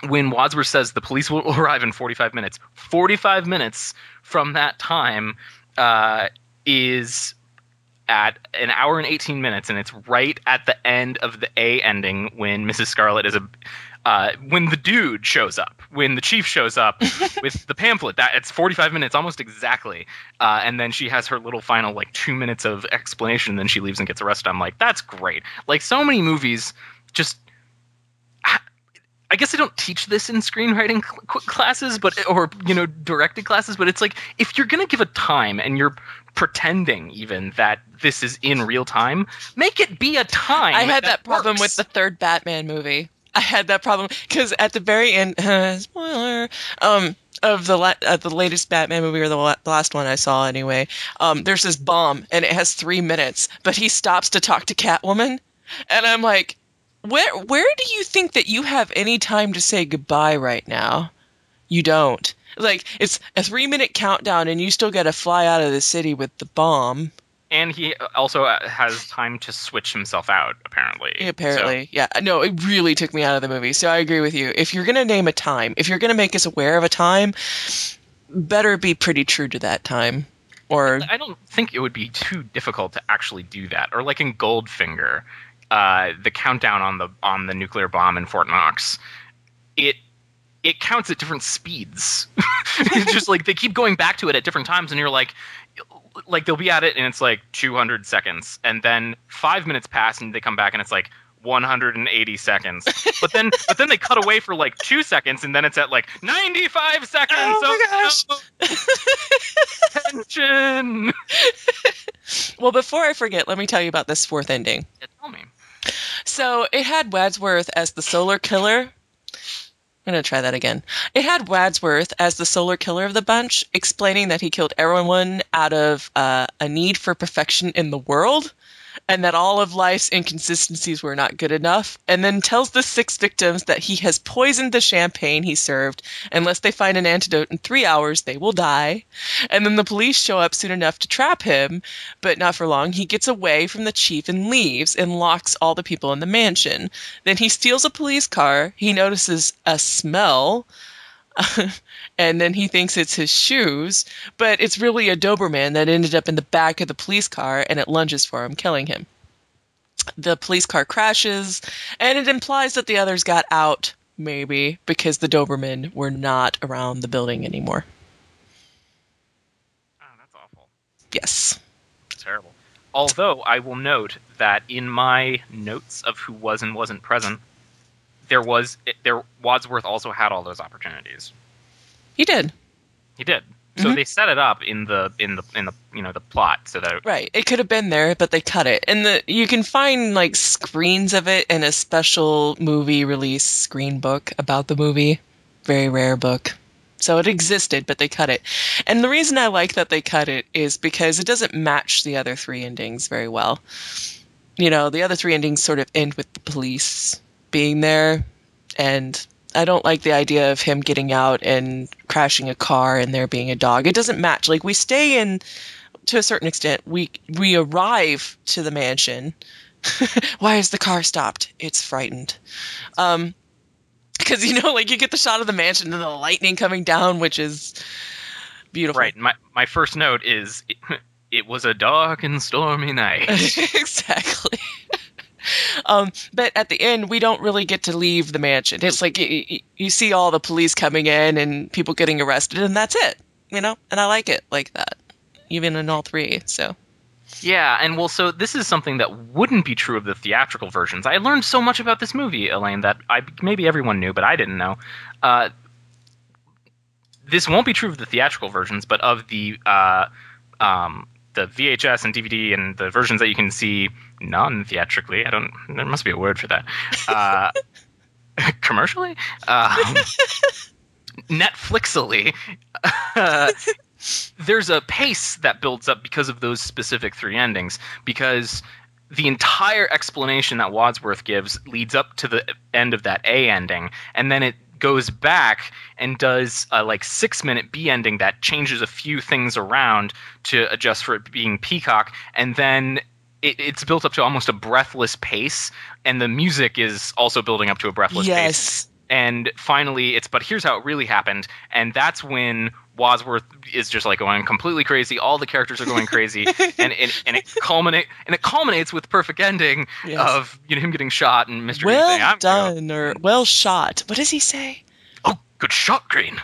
when Wadsworth says the police will arrive in 45 minutes, 45 minutes from that time is at an hour and 18 minutes, and it's right at the end of the A ending when Mrs. Scarlet is when the dude shows up, when the chief shows up with the pamphlet. That it's 45 minutes almost exactly, and then she has her little final 2 minutes of explanation, and then she leaves and gets arrested. I'm like, that's great. Like, so many movies just, I guess I don't teach this in screenwriting classes, or directed classes, but it's like, if you're gonna give a time and you're pretending even that this is in real time, make it be a time. I had that problem with the third Batman movie. I had that problem because at the very end, spoiler, of the latest Batman movie, or the last one I saw anyway, there's this bomb and it has 3 minutes, but he stops to talk to Catwoman, and I'm like, where do you think that you have any time to say goodbye right now? You don't. Like, it's a 3-minute countdown and you still got to fly out of the city with the bomb. And he also has time to switch himself out, apparently. Apparently, yeah. No, it really took me out of the movie. So I agree with you. If you're going to name a time, if you're going to make us aware of a time, better be pretty true to that time. Or I don't think it would be too difficult to actually do that. Or like in Goldfinger, the countdown on the nuclear bomb in Fort Knox, it counts at different speeds. It's just like they keep going back to it at different times, and you're like they'll be at it and it's like 200 seconds, and then 5 minutes pass and they come back and it's like 180 seconds. But then they cut away for like 2 seconds, and then it's at like 95 seconds. Oh my gosh. Tension. Well, before I forget, let me tell you about this fourth ending. Yeah, tell me. So it had Wadsworth as the solar killer. I'm going to try that again. It had Wadsworth as the solar killer of the bunch, explaining that he killed everyone out of a need for perfection in the world, and that all of life's inconsistencies were not good enough, and then tells the 6 victims that he has poisoned the champagne he served. Unless they find an antidote in 3 hours, they will die. And then the police show up soon enough to trap him, but not for long. He gets away from the chief and leaves and locks all the people in the mansion. Then he steals a police car. He notices a smell, and then he thinks it's his shoes, but it's really a Doberman that ended up in the back of the police car, and it lunges for him, killing him. The police car crashes, and it implies that the others got out, maybe, because the Dobermen were not around the building anymore. Oh, that's awful. Yes. Terrible. Although, I will note that in my notes of who was and wasn't present, Wadsworth also had all those opportunities. He did. He did. So they set it up in the the plot so that Right. It could have been there, but they cut it. And you can find like screens of it in a special movie release screen book about the movie. Very rare book. So it existed, but they cut it. And the reason I like that they cut it is because it doesn't match the other 3 endings very well. The other 3 endings sort of end with the police being there, and I don't like the idea of him getting out and crashing a car and there being a dog. It doesn't match. Like, we stay in, to a certain extent, we arrive to the mansion. Why is the car stopped? It's frightened. Because, you get the shot of the mansion and the lightning coming down, which is beautiful. Right. My first note is, it was a dark and stormy night. Exactly. But at the end, we don't really get to leave the mansion. It's like you see all the police coming in and people getting arrested, and that's it, And I like it like that, even in all 3. So. Yeah, and so this is something that wouldn't be true of the theatrical versions. I learned so much about this movie, Elaine, that maybe everyone knew, but I didn't know. This won't be true of the theatrical versions, but of the VHS and DVD and the versions that you can see non-theatrically. There must be a word for that. Commercially? Netflixily. There's a pace that builds up because of those specific 3 endings, because the entire explanation that Wadsworth gives leads up to the end of that A ending, and then it goes back and does a 6-minute B ending that changes a few things around to adjust for it being Peacock, and then it's built up to almost a breathless pace, and the music is also building up to a breathless pace. And finally, but here's how it really happened, and that's when Wadsworth is just going completely crazy. All the characters are going crazy, and it culminates with the perfect ending of him getting shot and Mr. Green saying, "Well done," or "Well shot." What does he say? Oh, good shot, Green.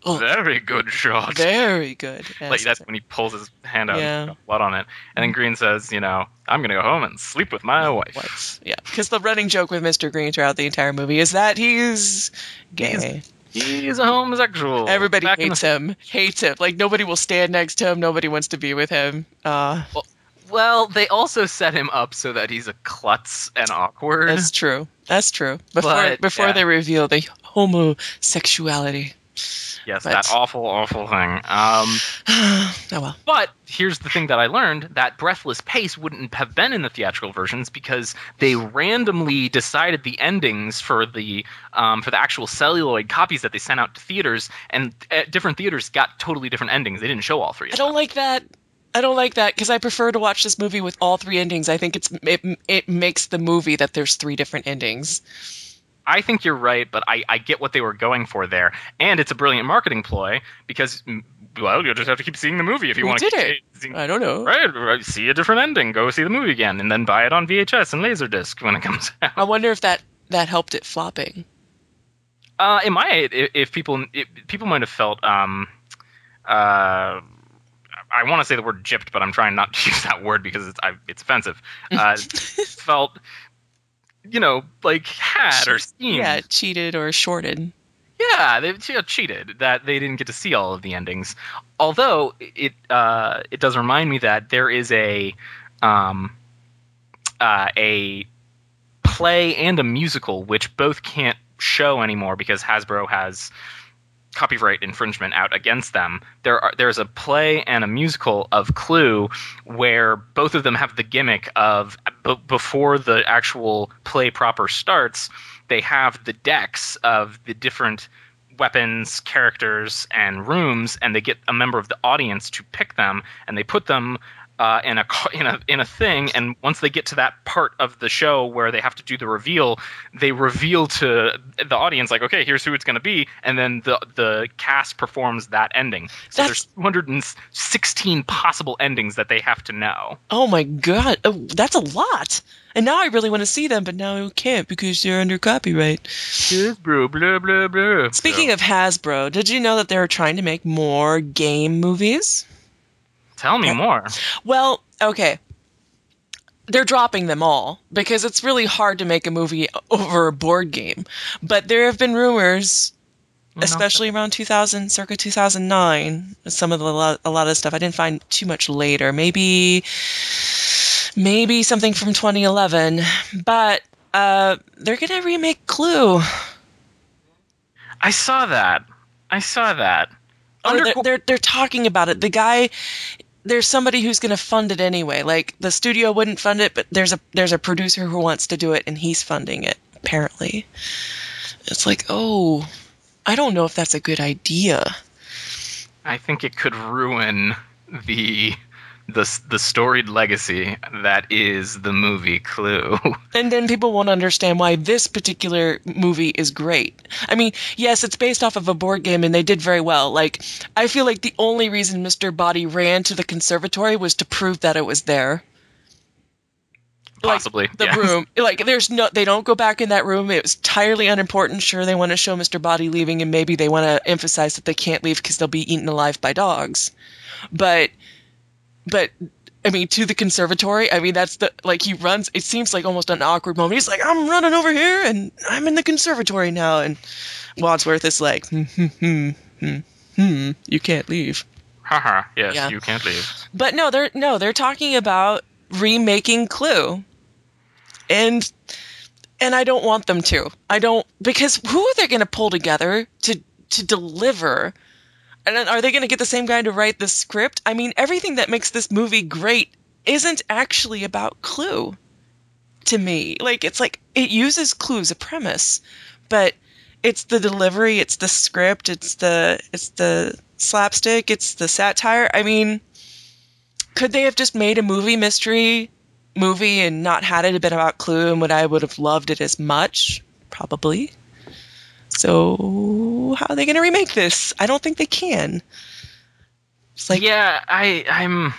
Very good shot. Very good. Yes, that's when he pulls his hand out and got blood on it, and then Green says, "I'm gonna go home and sleep with my wife." Yeah, because the running joke with Mr. Green throughout the entire movie is that he's gay. He's a homosexual. Everybody hates him. Like, nobody will stand next to him. Nobody wants to be with him. Well, they also set him up so that he's a klutz and awkward. That's true. Before they reveal the homosexuality. Yes, that awful, awful thing. Oh well. But here's the thing that I learned: that breathless pace wouldn't have been in the theatrical versions because they randomly decided the endings for the actual celluloid copies that they sent out to theaters, and different theaters got totally different endings. They didn't show all 3 of them. I don't like that. I don't like that because I prefer to watch this movie with all three endings. I think it makes the movie that there's three different endings. I think you're right, but I get what they were going for there, and it's a brilliant marketing ploy because, well, you'll just have to keep seeing the movie if you want to. Who did it? I don't know. Right, see a different ending, go see the movie again, and then buy it on VHS and Laserdisc when it comes out. I wonder if that helped it flopping. It might. If people might have felt I want to say the word gypped, but I'm trying not to use that word because it's offensive. Felt, like had or seen. Yeah, cheated or shorted. Yeah, they cheated that they didn't get to see all of the endings. Although it does remind me that there is a play and a musical which both can't show anymore because Hasbro has copyright infringement out against them. There's a play and a musical of Clue where both of them have the gimmick of before the actual play proper starts, they have the decks of the different weapons, characters, and rooms, and they get a member of the audience to pick them, and they put them in a thing, and once they get to that part of the show where they have to do the reveal, they reveal to the audience like, okay, here's who it's going to be, and then the cast performs that ending. So there's 216 possible endings that they have to know. Oh my god, that's a lot. And now I really want to see them, but now I can't because they're under copyright. Hasbro, blah, blah, blah. Speaking of Hasbro, did you know that they're trying to make more game movies? Tell me more. Well, okay. They're dropping them all because it's really hard to make a movie over a board game. But there have been rumors, especially around circa 2009, some of a lot of stuff. I didn't find too much later. Maybe something from 2011. But they're going to remake Clue. I saw that. They're talking about it. The guy... There's somebody who's going to fund it anyway. Like, the studio wouldn't fund it, but there's a producer who wants to do it, and he's funding it, apparently. It's like, oh, I don't know if that's a good idea. I think it could ruin the storied legacy that is the movie Clue. And then people won't understand why this particular movie is great. I mean, yes, it's based off of a board game, and they did very well. Like, I feel like the only reason Mr. Body ran to the conservatory was to prove that it was there. Possibly. Like, the room. Like, they don't go back in that room. It was entirely unimportant. Sure, they want to show Mr. Body leaving, and maybe they want to emphasize that they can't leave because they'll be eaten alive by dogs. But I mean, to the conservatory, I mean, that's he runs, it seems like almost an awkward moment. He's like, I'm running over here, and I'm in the conservatory now, and Wadsworth is like, you can't leave. Haha, yes, yeah. You can't leave. But they're talking about remaking Clue. And I don't want them to. Because who are they going to pull together to deliver? And then are they going to get the same guy to write the script? I mean, everything that makes this movie great isn't actually about Clue to me. Like, it's like, it uses Clue as a premise, but it's the delivery, it's the script, it's the slapstick, it's the satire. I mean, could they have just made a mystery movie and not had it a bit about Clue, and would I would have loved it as much? Probably. So how are they going to remake this? I don't think they can. It's like, yeah, I'm.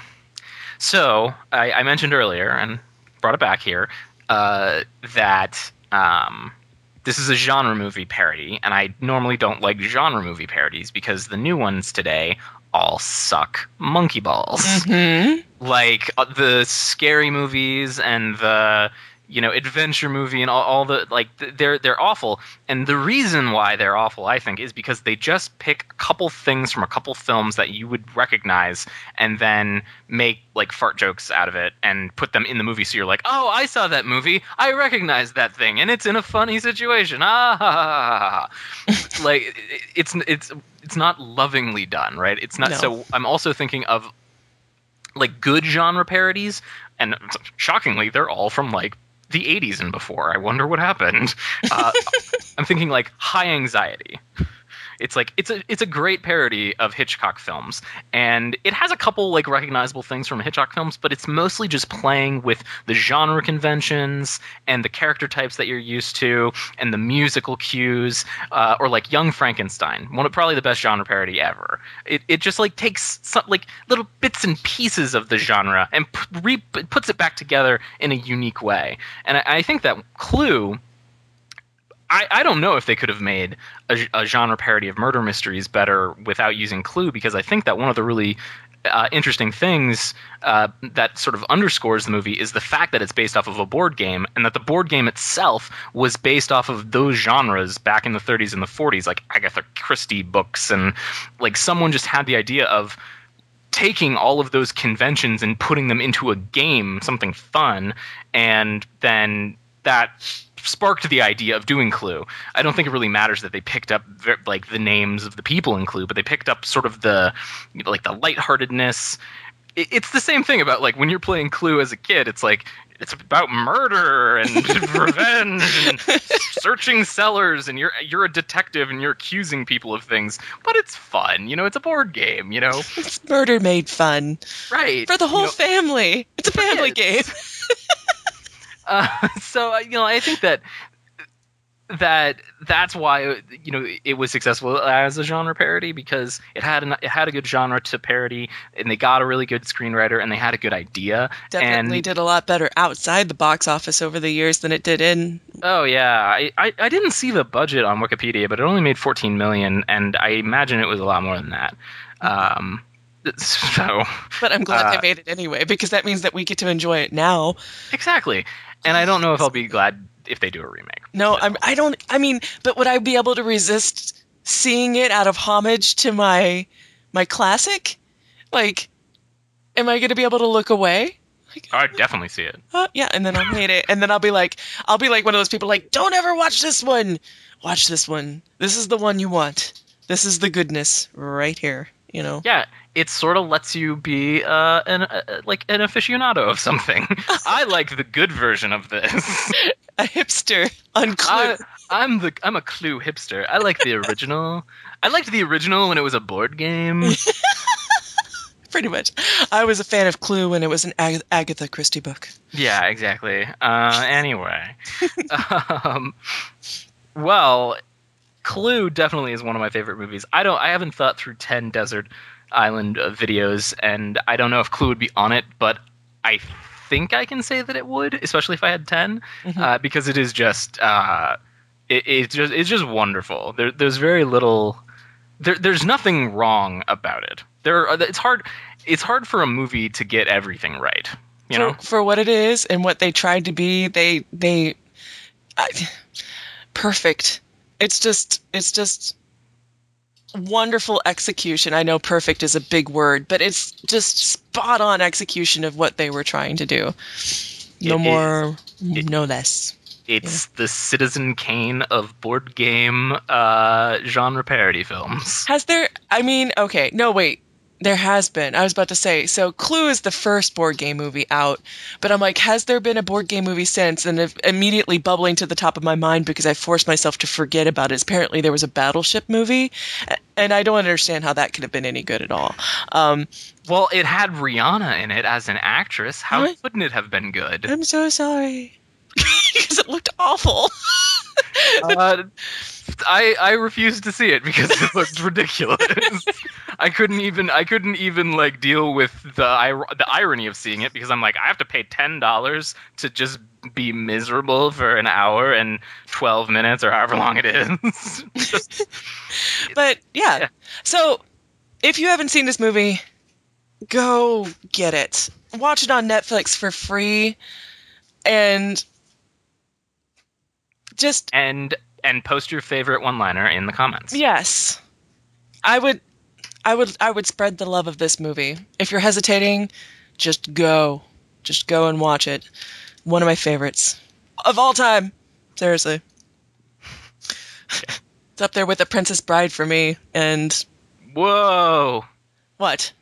So I mentioned earlier and brought it back here that this is a genre movie parody, and I normally don't like genre movie parodies because the new ones today all suck monkey balls. Mm-hmm. Like the scary movies and the adventure movie and all the they're awful. And the reason why they're awful, I think, is because they just pick a couple things from a couple films that you would recognize and then make like fart jokes out of it and put them in the movie. So you're like, oh, I saw that movie. I recognize that thing, and it's in a funny situation. Like it's not lovingly done, right? It's not. No. So I'm also thinking of like good genre parodies, and shockingly, they're all from like the 80s and before. I wonder what happened. I'm thinking like High Anxiety. It's like it's a great parody of Hitchcock films, and it has a couple like recognizable things from Hitchcock films, but it's mostly just playing with the genre conventions and the character types that you're used to and the musical cues, or like Young Frankenstein, probably the best genre parody ever. It just like takes some like little bits and pieces of the genre and puts it back together in a unique way. And I think that Clue, I don't know if they could have made a genre parody of murder mysteries better without using Clue, because I think that one of the really interesting things that sort of underscores the movie is the fact that it's based off of a board game, and that the board game itself was based off of those genres back in the 30s and the 40s, like Agatha Christie books, and like someone just had the idea of taking all of those conventions and putting them into a game, something fun, and then that sparked the idea of doing Clue. I don't think it really matters that they picked up like the names of the people in Clue, but they picked up sort of the like the lightheartedness. It's the same thing about like when you're playing Clue as a kid. It's like it's about murder and revenge and searching cellars, and you're a detective and you're accusing people of things, but it's fun. You know, it's a board game. You know, it's murder made fun, right? For the whole family. It's a family game. So I think that's why it was successful as a genre parody, because it had a good genre to parody, and they got a really good screenwriter, and they had a good idea. Definitely did a lot better outside the box office over the years than it did in. Oh yeah, I didn't see the budget on Wikipedia, but it only made $14 million, and I imagine it was a lot more than that. So, but I'm glad they made it anyway, because that means that we get to enjoy it now. Exactly. And I don't know if I'll be glad if they do a remake. No, I don't. I mean, but would I be able to resist seeing it out of homage to my classic? Like, am I going to be able to look away? Like, I'd definitely see it. Yeah, and then I'll hate it, and then I'll be like one of those people like, don't ever watch this one. Watch this one. This is the one you want. This is the goodness right here. You know? Yeah, it sort of lets you be an aficionado of something. I like the good version of this. A hipster on Clue. I'm a Clue hipster. I like the original. I liked the original when it was a board game. Pretty much. I was a fan of Clue when it was an Agatha Christie book. Yeah, exactly. Anyway. Well, Clue definitely is one of my favorite movies. I haven't thought through 10 Desert Island videos, and I don't know if Clue would be on it, but I think I can say that it would, especially if I had 10, because it is just it's just wonderful. There's very little. There's nothing wrong about it. It's hard for a movie to get everything right. You know, for what it is and what they tried to be, they perfect. It's just wonderful execution. I know perfect is a big word, but it's just spot on execution of what they were trying to do. No more, no less. It's the Citizen Kane of board game genre parody films. Has there? I mean, okay, no, wait. There has been. I was about to say, so Clue is the first board game movie out, but I'm like, has there been a board game movie since? And immediately bubbling to the top of my mind, because I forced myself to forget about it. Apparently there was a Battleship movie, and I don't understand how that could have been any good at all. Well, it had Rihanna in it as an actress. How couldn't it have been good? I'm so sorry. Because it looked awful. I refused to see it because it looked ridiculous. I couldn't even like deal with the irony of seeing it, because I'm like, I have to pay $10 to just be miserable for an hour and 12 minutes or however long it is. But yeah. So if you haven't seen this movie, go get it. Watch it on Netflix for free, and just and post your favorite one-liner in the comments. Yes. I would spread the love of this movie. If you're hesitating, just go and watch it. One of my favorites of all time. Seriously. It's up there with The Princess Bride for me. And whoa. What?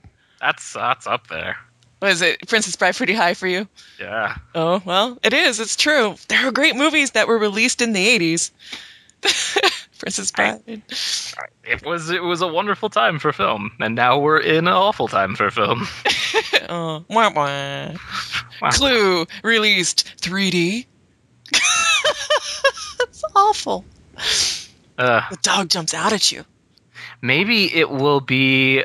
That's up there. What is it? Princess Bride pretty high for you? Yeah. Oh, well, it is. It's true. There are great movies that were released in the 80s. Princess Bride. It was a wonderful time for film, and now we're in an awful time for film. Oh, wah, wah. Wow. Clue released 3D. That's awful. The dog jumps out at you. Maybe it will be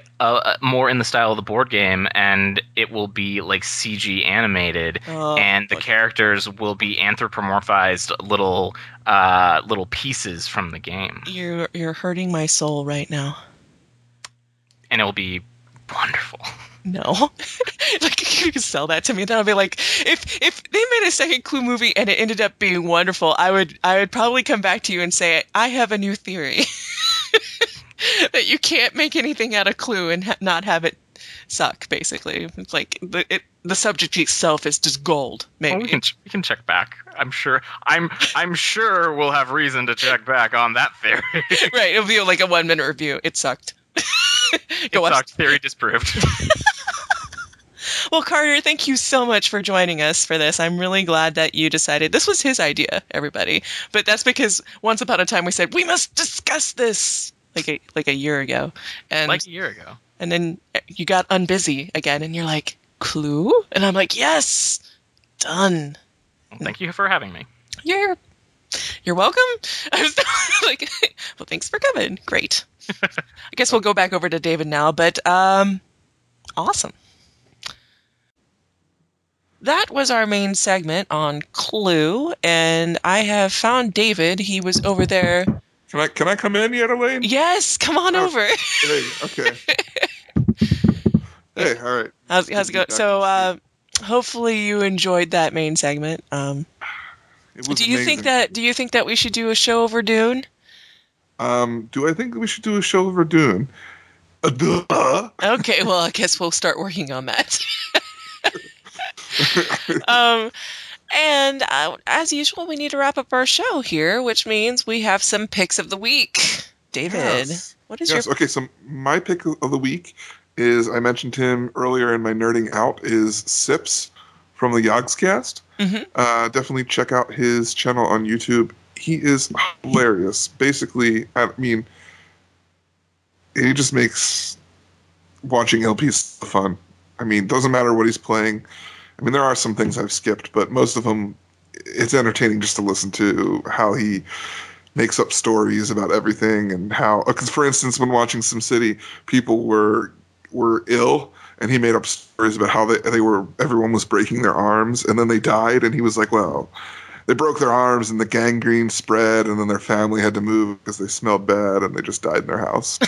more in the style of the board game, and it will be like CG animated, and the characters will be anthropomorphized little pieces from the game. You're hurting my soul right now. And it will be wonderful. No. Like, you could sell that to me. Then I'll be like, if they made a second Clue movie and it ended up being wonderful, I would probably come back to you and say, I have a new theory. That you can't make anything out of Clue and not have it suck, basically. It's like the subject itself is just gold, maybe. Well, we can check back. I'm sure we'll have reason to check back on that theory. Right, it'll be like a 1-minute review. It sucked. Theory disproved. Well, Carter, thank you so much for joining us for this. I'm really glad that you decided this was his idea, everybody. But that's because once upon a time we said we must discuss this like a year ago. And like a year ago. And then you got unbusy again and you're like, Clue? And I'm like, yes. Done. Well, thank you for having me. You're welcome. I was like, well, thanks for coming. Great. I guess we'll go back over to David now, but awesome. That was our main segment on Clue, and I have found David. He was over there. Can I come in yet, Elaine? Yes, come on over. Hey, okay. Hey, all right. How's it going? So, hopefully you enjoyed that main segment. It was do you amazing. think that we should do a show over Dune? Do I think we should do a show over Dune? Duh. Okay, well, I guess we'll start working on that. And as usual, we need to wrap up our show here, which means we have some picks of the week. David, what is your... Okay, so my pick of the week is, I mentioned him earlier in my nerding out, is Sips from the Yogscast. Mm-hmm. Definitely check out his channel on YouTube. He is hilarious. Basically, I mean, he just makes watching LPs fun. I mean, doesn't matter what he's playing. I mean, there are some things I've skipped, but most of them, it's entertaining just to listen to how he makes up stories about everything and how, because for instance, when watching SimCity, people were ill and he made up stories about how everyone was breaking their arms and then they died, and he was like, well, they broke their arms and the gangrene spread and then their family had to move because they smelled bad and they just died in their house.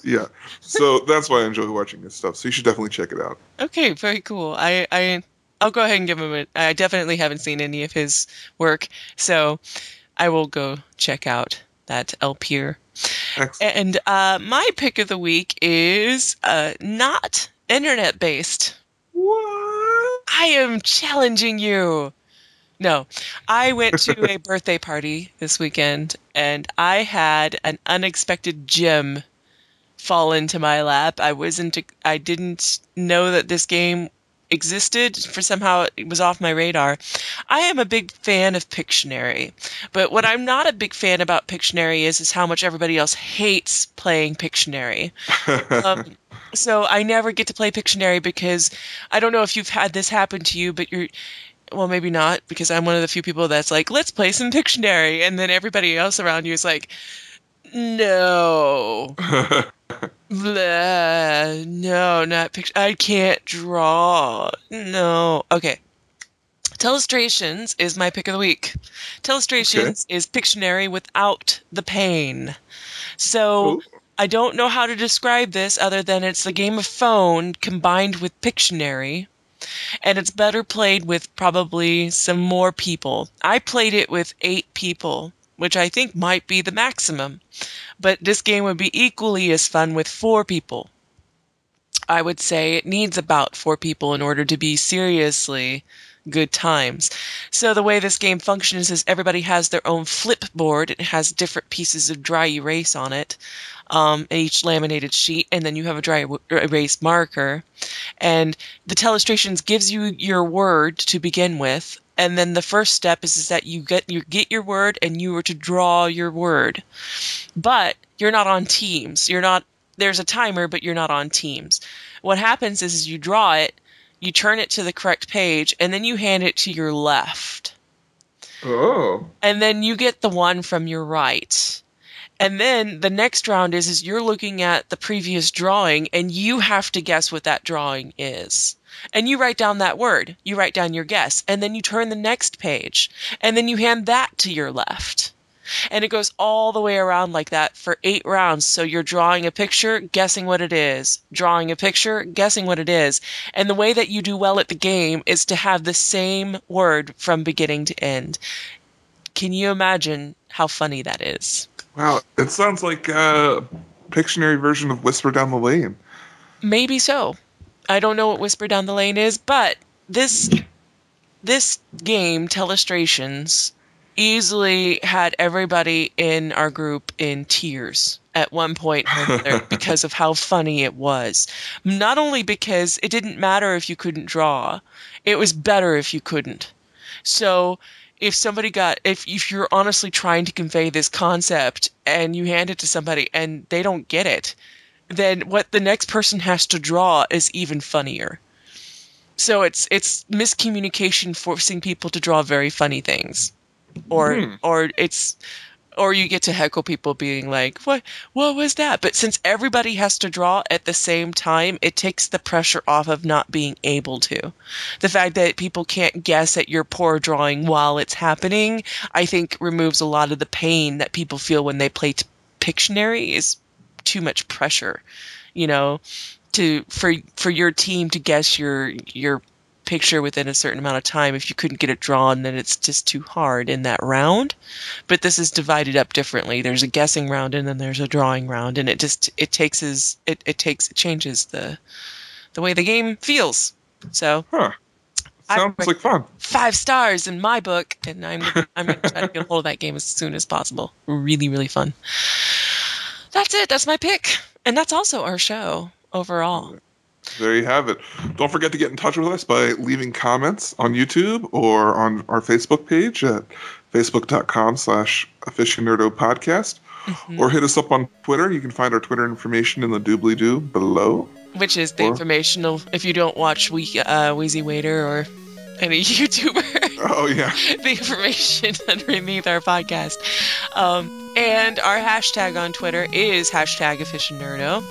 Yeah. So that's why I enjoy watching this stuff. So you should definitely check it out. Okay, very cool. I'll go ahead and give him I definitely haven't seen any of his work, so I will go check out that LPer. Excellent. And my pick of the week is not internet-based. What? I am challenging you. No, I went to a birthday party this weekend, and I had an unexpected gem fall into my lap. I didn't know that this game existed. Somehow it was off my radar. I am a big fan of Pictionary, but what I'm not a big fan about Pictionary is how much everybody else hates playing Pictionary. So I never get to play Pictionary because I don't know if you've had this happen to you, but well, maybe not, because I'm one of the few people that's like, let's play some Pictionary, and then everybody else around you is like, no. Blah, no, not Pictionary. I can't draw. No. Okay. Telestrations is my pick of the week. Telestrations is Pictionary without the pain. So... Ooh. I don't know how to describe this other than it's a game of phone combined with Pictionary, and it's better played with probably some more people. I played it with 8 people, which I think might be the maximum, but this game would be equally as fun with 4 people. I would say it needs about 4 people in order to be seriously good times. So the way this game functions is everybody has their own flip board. It has different pieces of dry erase on it, each laminated sheet, and then you have a dry erase marker. And the Telestrations gives you your word to begin with, And then the first step is that you get your word and you are to draw your word. But you're not on teams. There's a timer, but you're not on teams. What happens is you draw it, you turn it to the correct page, and then you hand it to your left. Oh. And then you get the one from your right. And then the next round is you're looking at the previous drawing, and you have to guess what that drawing is. And you write down that word. You write down your guess. And then you turn the next page. And then you hand that to your left. And it goes all the way around like that for 8 rounds. So you're drawing a picture, guessing what it is. Drawing a picture, guessing what it is. And the way that you do well at the game is to have the same word from beginning to end. Can you imagine how funny that is? Wow, it sounds like a Pictionary version of Whisper Down the Lane. Maybe so. I don't know what Whisper Down the Lane is, but this game, Telestrations, easily had everybody in our group in tears at one point or another because of how funny it was. Not only because it didn't matter if you couldn't draw, it was better if you couldn't. So if you're honestly trying to convey this concept and you hand it to somebody and they don't get it, then what the next person has to draw is even funnier. So it's miscommunication forcing people to draw very funny things. Or you get to heckle people being like, what was that? But since everybody has to draw at the same time, it takes the pressure off of not being able to. The fact that people can't guess at your poor drawing while it's happening, I think removes a lot of the pain that people feel when they play Pictionary. Is too much pressure, for your team to guess your picture within a certain amount of time. If you couldn't get it drawn, then it's just too hard in that round. But this is divided up differently. There's a guessing round and then there's a drawing round, and it changes the way the game feels. So Sounds like fun. 5 stars in my book, and I'm going to try to get a hold of that game as soon as possible. Really, really fun. That's it. That's my pick. And that's also our show overall. There you have it. Don't forget to get in touch with us by leaving comments on YouTube or on our Facebook page at facebook.com/Aficionerdo podcast. Or hit us up on Twitter. You can find our Twitter information in the doobly-doo below. Which is the informational, if you don't watch Wheezy Waiter or any YouTuber. Oh, yeah. The information underneath our podcast. And our hashtag on Twitter is #Aficionerdo.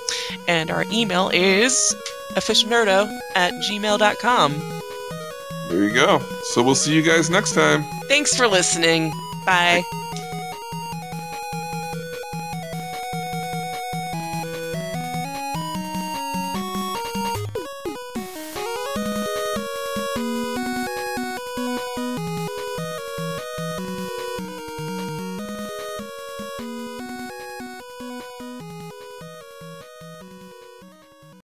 And our email is aficionerdo@gmail.com. There you go. So we'll see you guys next time. Thanks for listening. Bye.